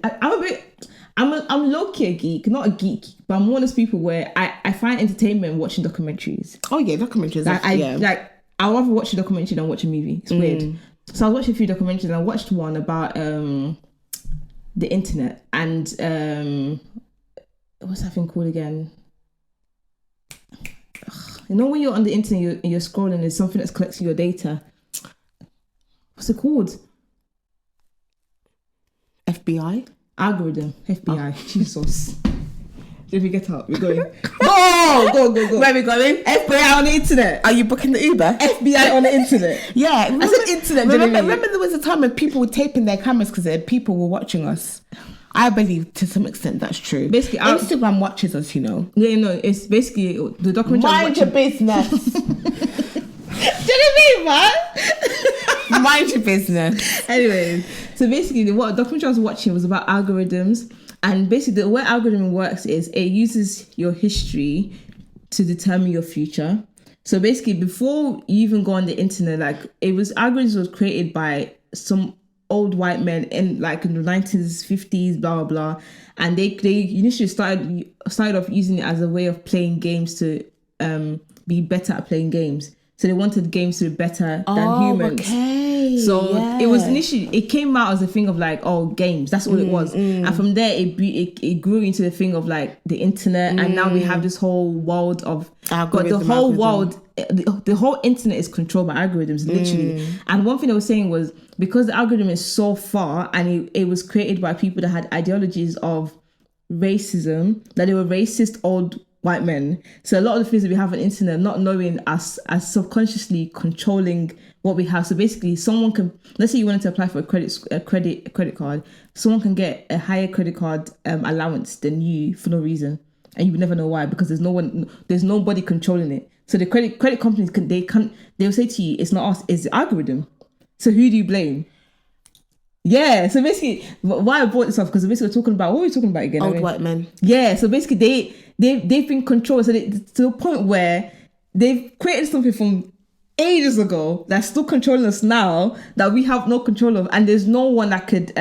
I'm low-key a geek, not a geek, but I'm one of those people where I find entertainment watching documentaries. Oh, yeah, documentaries. I'd rather watch a documentary than watch a movie. It's weird. So I was watching a few documentaries and I watched one about the internet and what's that thing called again? You know when you're on the internet, you're scrolling, there's something that's collecting your data. What's it called? FBI? Algorithm. FBI. Oh. Jesus. If we get up, we're going. Go. Where are we going? FBI on the internet. Are you booking the Uber? FBI on the internet. Yeah. I said internet. Remember there was a time when people were taping their cameras because people were watching us. I believe to some extent that's true. Basically, Instagram watches us, you know. Yeah, no, it's basically the documentary. Mind your business. Do you know what I mean, man? Mind your business. Anyway, so basically, what documentary I was watching was about algorithms. And basically, the way algorithm works is it uses your history to determine your future. So basically, before you even go on the internet, algorithms was created by some old white men in the 19s, 50s, blah, blah, blah. And they initially started off using it as a way of playing games to be better at playing games. So they wanted games to be better than humans. Okay. So it was initially, it came out as a thing of games. That's all it was. And from there, it grew into the thing of the internet. And now we have this whole world of, but the whole world, the whole internet is controlled by algorithms, literally. And one thing I was saying was because the algorithm is so far and it was created by people that had ideologies of racism, that they were racist old white men. So a lot of the things that we have on the internet, not knowing us as subconsciously controlling what we have. So basically, someone can, let's say you wanted to apply for a credit card, someone can get a higher credit card allowance than you for no reason, and you would never know why because there's nobody controlling it. So the credit companies they'll say to you, it's not us, it's the algorithm. So who do you blame? Yeah, so basically, why I brought this up because basically we're talking about, what are we talking about again? Old white men. Yeah, so basically they've been controlled to the point where they've created something from ages ago that's still controlling us now that we have no control of, and there's no one that could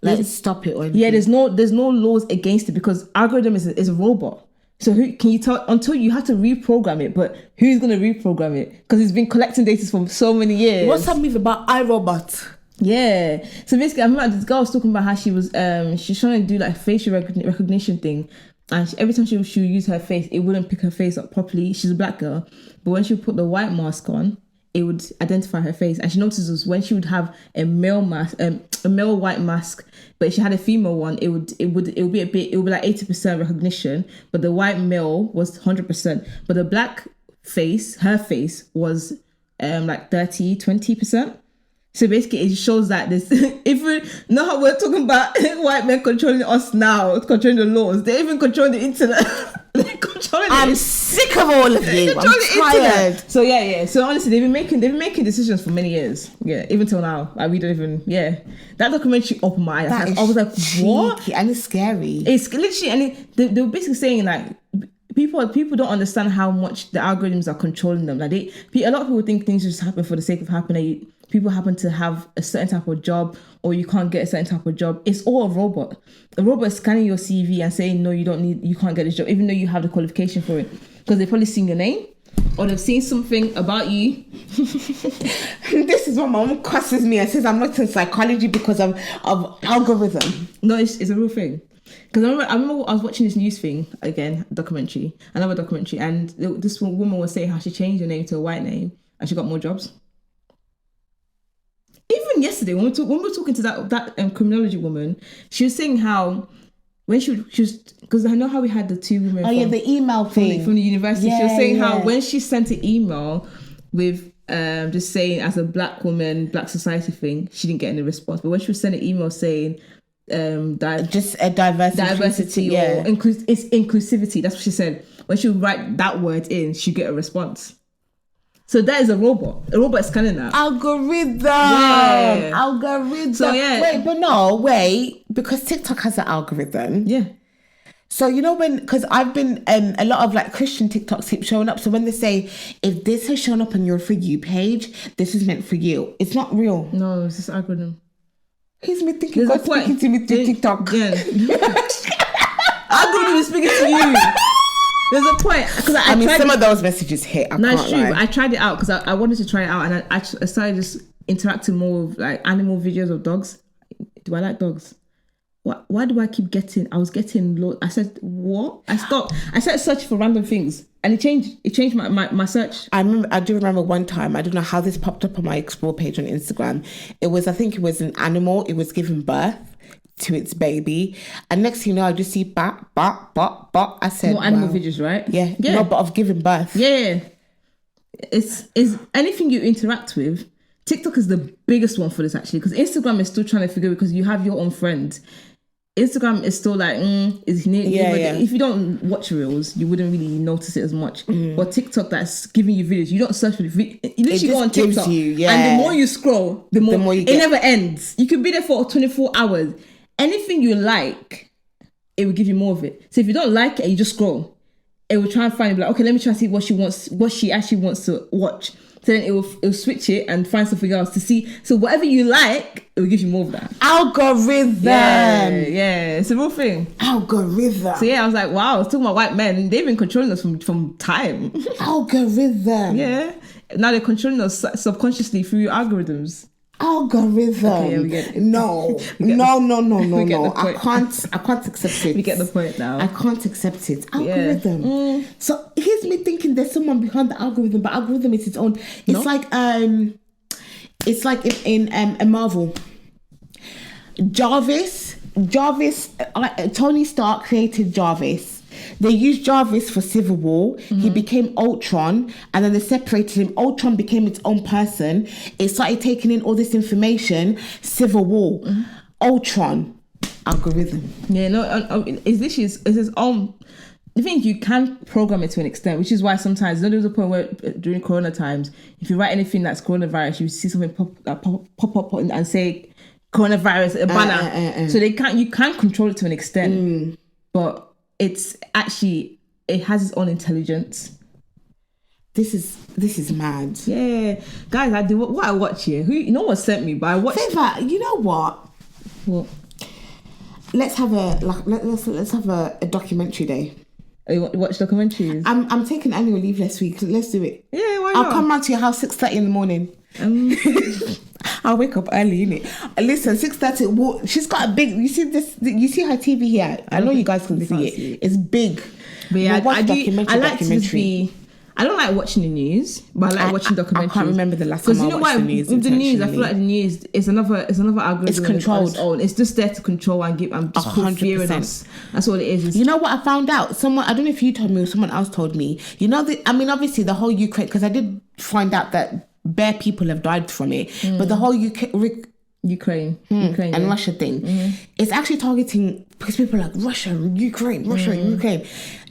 let's stop it. There's no laws against it because algorithm is a robot. So who can you tell until you have to reprogram it? But who's gonna reprogram it? Because it's been collecting data for so many years. What's that movie about iRobot? Yeah. So basically, I remember this girl was talking about how she was she's trying to do facial recognition thing, and every time she would use her face, it wouldn't pick her face up properly. She's a black girl, but when she would put the white mask on, it would identify her face. And she noticed was when she would have a male white mask, but if she had a female one, it would be 80% recognition, but the white male was 100%, but the black face, her face was 20%. So basically, it shows that this, if we know how we're talking about white men controlling us now, controlling the laws, they're even controlling the internet. I'm sick of all of you. I'm tired. So yeah. So honestly, they've been making decisions for many years. Yeah, even till now. We don't even. Yeah, that documentary opened my eyes. I was like, what? And it's scary. It's literally, and they were basically saying people don't understand how much the algorithms are controlling them. A lot of people think things just happen for the sake of happening. People happen to have a certain type of job, or you can't get a certain type of job. It's all a robot. A robot is scanning your CV and saying, no, you can't get this job, even though you have the qualification for it. Because they've probably seen your name, or they've seen something about you. This is what my mom cusses me and says I'm not in psychology because of algorithm. No, it's a real thing. Because I remember I was watching this news thing again, another documentary, and this woman was saying how she changed her name to a white name and she got more jobs. Even yesterday, when we were talking to that criminology woman, she was saying how when she was, because I know how we had the two women. The email thing from the university. Yeah, she was saying how when she sent an email with just saying as a black woman, black society thing, she didn't get any response. But when she was sending an email saying just a diversity or it's inclusivity, that's what she said. When she would write that word in, she'd get a response. So that is a robot. A robot is scanning that. Algorithm. Yeah. Algorithm. So, yeah. Wait, because TikTok has an algorithm. Yeah. So because I've been a lot of like Christian TikToks keep showing up. So when they say if this has shown up on your For You page, this is meant for you. It's not real. No, it's just algorithm. He's me thinking God's speaking to me through TikTok. Yeah. Algorithm is speaking to you. There's a point because I mean some of those messages hit. That's true. I tried it out because I wanted to try it out, and I started just interacting more with like animal videos of dogs. Do I like dogs? Why do I keep getting? I was getting low. I said what? I stopped. I started searching for random things, and it changed my search. I do remember one time. I don't know how this popped up on my explore page on Instagram. I think it was an animal. It was giving birth to its baby, and next thing you know, I just see bat. I said more animal videos, right? Yeah. No, but of giving birth. Yeah. It's anything you interact with. TikTok is the biggest one for this actually, because Instagram is still trying to figure it because you have your own friends. Instagram is still like, if you don't watch reels, you wouldn't really notice it as much. But TikTok, that's giving you videos. You don't search for the video. You literally go on TikTok, and the more you scroll, the more you get. It never ends. You could be there for 24 hours. Anything you like, it will give you more of it. So if you don't like it, you just scroll. It will try and find, like, okay, let me try and see what she actually wants to watch. So then it will switch it and find something else to see. So whatever you like, it will give you more of that. Algorithm. Yeah, it's a real thing. Algorithm. So yeah, I was like, wow, I was talking about white men. They've been controlling us from time. Algorithm. Yeah. Now they're controlling us subconsciously through algorithms. Algorithm. Okay, we get it. No. I can't accept it. We get the point now. I can't accept it. Algorithm. Yeah. So here's me thinking there's someone behind the algorithm, but algorithm is its own. It's like in Marvel. Jarvis. Tony Stark created Jarvis. They used Jarvis for Civil War. He became Ultron, and then they separated him. Ultron became its own person. It started taking in all this information. Civil War, Ultron, algorithm. Yeah, no, it's its own. The thing is, you can program it to an extent, which is why sometimes there's a point where during Corona times, if you write anything that's coronavirus, you see something pop up and say coronavirus, a banner. So you can control it to an extent, but it's actually, it has its own intelligence. This is mad. Yeah, guys, I do what I watch here. No one sent me, but I watched. Favour, you know what? What? Let's have a documentary day. You watch documentaries? I'm taking annual leave next week. Let's do it. Yeah, why not? I'll come round to your house 6:30 in the morning. I'll wake up early, innit? Listen, 6:30. She's got a big. You see this? You see her TV here? I know you guys can see it. It's big. But yeah, I like to I don't like watching the news, but I like watching documentaries. I can't remember the last time I watched the news. With the news, I feel like the news is another algorithm. It's controlled. It's just there to control and just put fear in us. That's all it is. You know what I found out? I don't know if you told me or someone else told me. You know, obviously the whole Ukraine, because I did find out that bare people have died from it, but the whole Ukraine and Russia thing, it's actually targeting, because people are like Russia, Ukraine.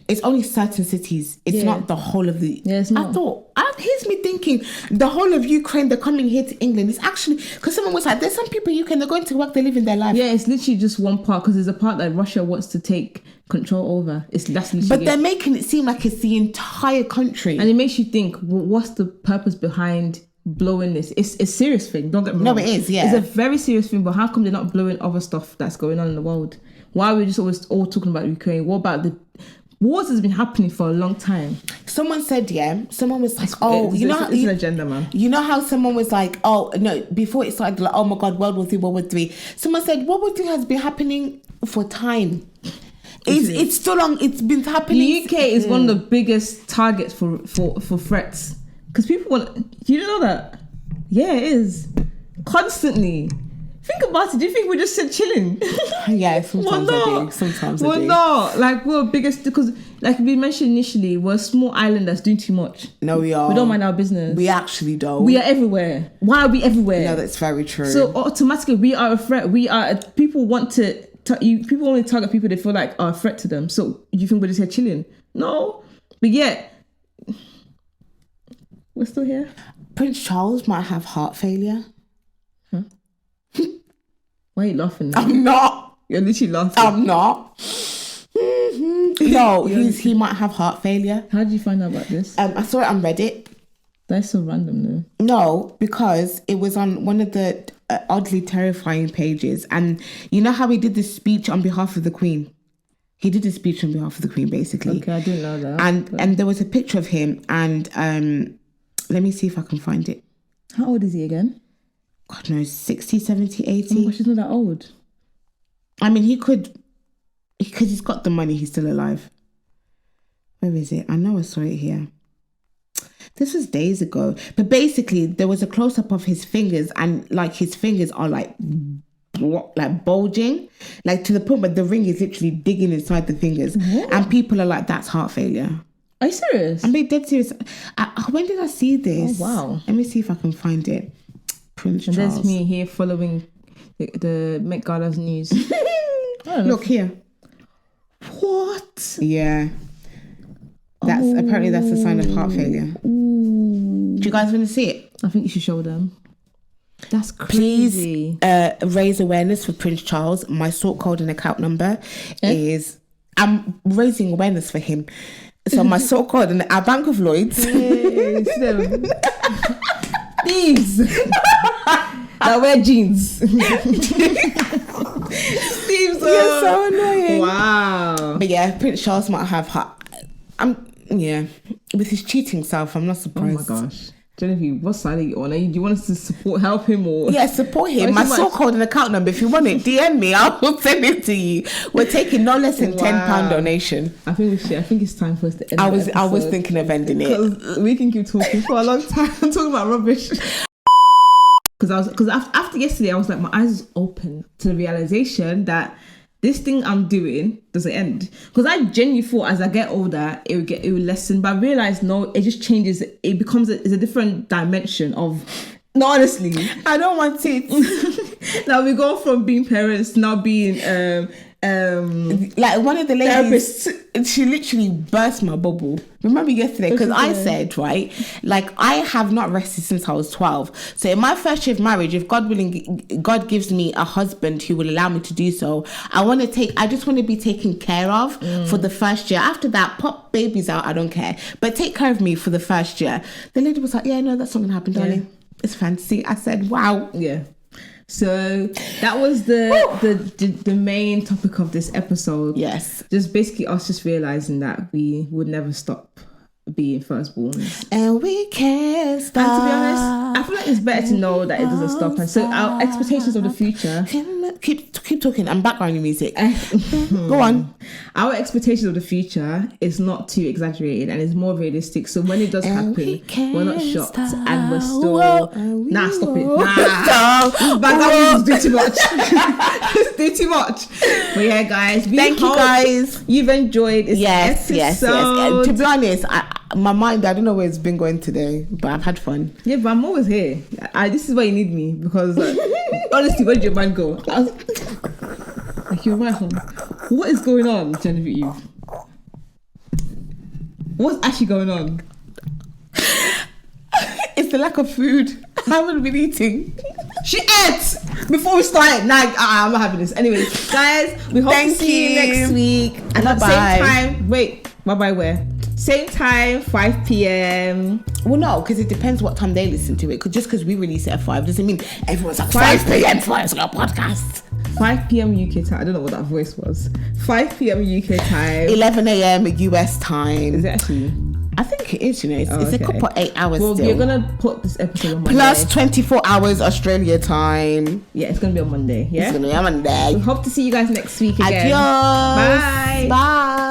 It's only certain cities. It's not the whole of the... Yeah, it's not. I thought, here's me thinking, the whole of Ukraine, they're coming here to England. It's actually... Because someone was like, there's some people in Ukraine, they're going to work, they're living their life. Yeah, it's literally just one part, because there's a part that Russia wants to take control over. But they're making it seem like it's the entire country. And it makes you think, what's the purpose behind blowing this? It's a serious thing, don't get me wrong. No, it is, yeah. It's a very serious thing, but how come they're not blowing other stuff that's going on in the world? Why are we just always all talking about Ukraine? What about the... Wars has been happening for a long time. Someone said, someone was like, it's an agenda, man. You know how someone was like, before it started, like, oh my God, World War III, World War III. Someone said, World War III has been happening for time. It's still long. It's been happening. The UK is one of the biggest targets for threats. Because people want... Do you know that? Yeah, it is. Constantly. Think about it. Do you think we're just chilling? Yeah, sometimes I do. Sometimes I do. We're not. Like, we're biggest... Because, like we mentioned initially, we're a small island that's doing too much. No, we are. We don't mind our business. We actually don't. We are everywhere. Why are we everywhere? No, that's very true. So, automatically, we are a threat. People want to... people only target people they feel like are a threat to them. So, you think we're just here chilling? No. But yet... We're still here. Prince Charles might have heart failure. Why are you laughing? I'm not. You're literally laughing. I'm not. No, he might have heart failure. How did you find out about this? I saw it on Reddit. That's so random, though. No, because it was on one of the oddly terrifying pages. And you know how he did this speech on behalf of the Queen? He did a speech on behalf of the Queen, basically. Okay, I didn't know that. And there was a picture of him. And let me see if I can find it. How old is he again? God knows, 60, 70, 80. Oh my gosh, he's not that old. I mean, he could, because he's got the money, he's still alive. Where is it? I know I saw it here. This was days ago. But basically, there was a close-up of his fingers, and like his fingers are like bulging, like to the point where the ring is literally digging inside the fingers. What? And people are like, that's heart failure. Are you serious? I'm being dead serious. When did I see this? Oh, wow. Let me see if I can find it. Prince and Charles. There's me here following the Met Gala's news. Look here. What? Yeah. Apparently that's a sign of heart failure. Ooh. Do you guys want to see it? I think you should show them. That's crazy. Please raise awareness for Prince Charles. My sort code and account number is... I'm raising awareness for him. So my sort code and our Bank of Lloyds. Thieves. That wear jeans. Thieves. You're so annoying. Wow. But yeah, Prince Charles might have heart... with his cheating self, I'm not surprised. Oh my gosh. Genevieve, what side are you on? Do you want us to help him or? Yeah, support him. My sort code and account number, if you want it, DM me. I will send it to you. We're taking no less than £10 donation. I think we should. I think it's time for us to end I was thinking of ending it. Because we can keep talking for a long time. I'm talking about rubbish. Because after yesterday, I was like, my eyes was open to the realization that this thing I'm doing doesn't end. Because I genuinely thought as I get older, it will lessen. But I realized, no, it just changes. It becomes a different dimension of... No, honestly. I don't want it. Now we go from being parents to now being... like one of the ladies, she literally burst my bubble. Remember yesterday? Because I said, right, like I have not rested since I was 12. So in my first year of marriage, if God willing, God gives me a husband who will allow me to do so, I just want to be taken care of for the first year. After that, pop babies out, I don't care. But take care of me for the first year. The lady was like, yeah, no, that's not going to happen, darling. Yeah. It's fancy. I said, wow. Yeah. So that was the main topic of this episode. Yes. Just basically us just realizing that we would never stop being firstborns. And we can't stop. And to be honest, I feel like it's better to know that it doesn't stop. And so our expectations of the future... Keep talking. I'm background music. Go on. Our expectations of the future is not too exaggerated and it's more realistic. So when it does happen, we're not shocked and we're still... Stop it. Background music is too much. It's too much. But yeah, guys. Thank you, guys. You've enjoyed this episode. Yes. To be honest, my mind, I don't know where it's been going today, but I've had fun. Yeah, but I'm always here. This is why you need me because honestly, where did your mind go? I was like, you're right home. What is going on, Genevieve? What's actually going on? It's the lack of food. I haven't been eating. She ate before we started. I'm not having this. Anyway, guys, we hope to see you next week. And at the same time, wait, bye where? Same time, 5 p.m. Well, no, because it depends what time they listen to it. Just because we release it at 5 doesn't mean everyone's like 5 p.m. for our podcast. 5 p.m. UK time. I don't know what that voice was. 5 p.m. UK time. 11 a.m. US time. Is it actually? I think it is, it's a couple 8 hours still. Well, you're going to put this episode on Monday. Plus 24 hours Australia time. Yeah, it's going to be on Monday. Yeah? It's going to be on Monday. We hope to see you guys next week again. Adios. Bye. Bye.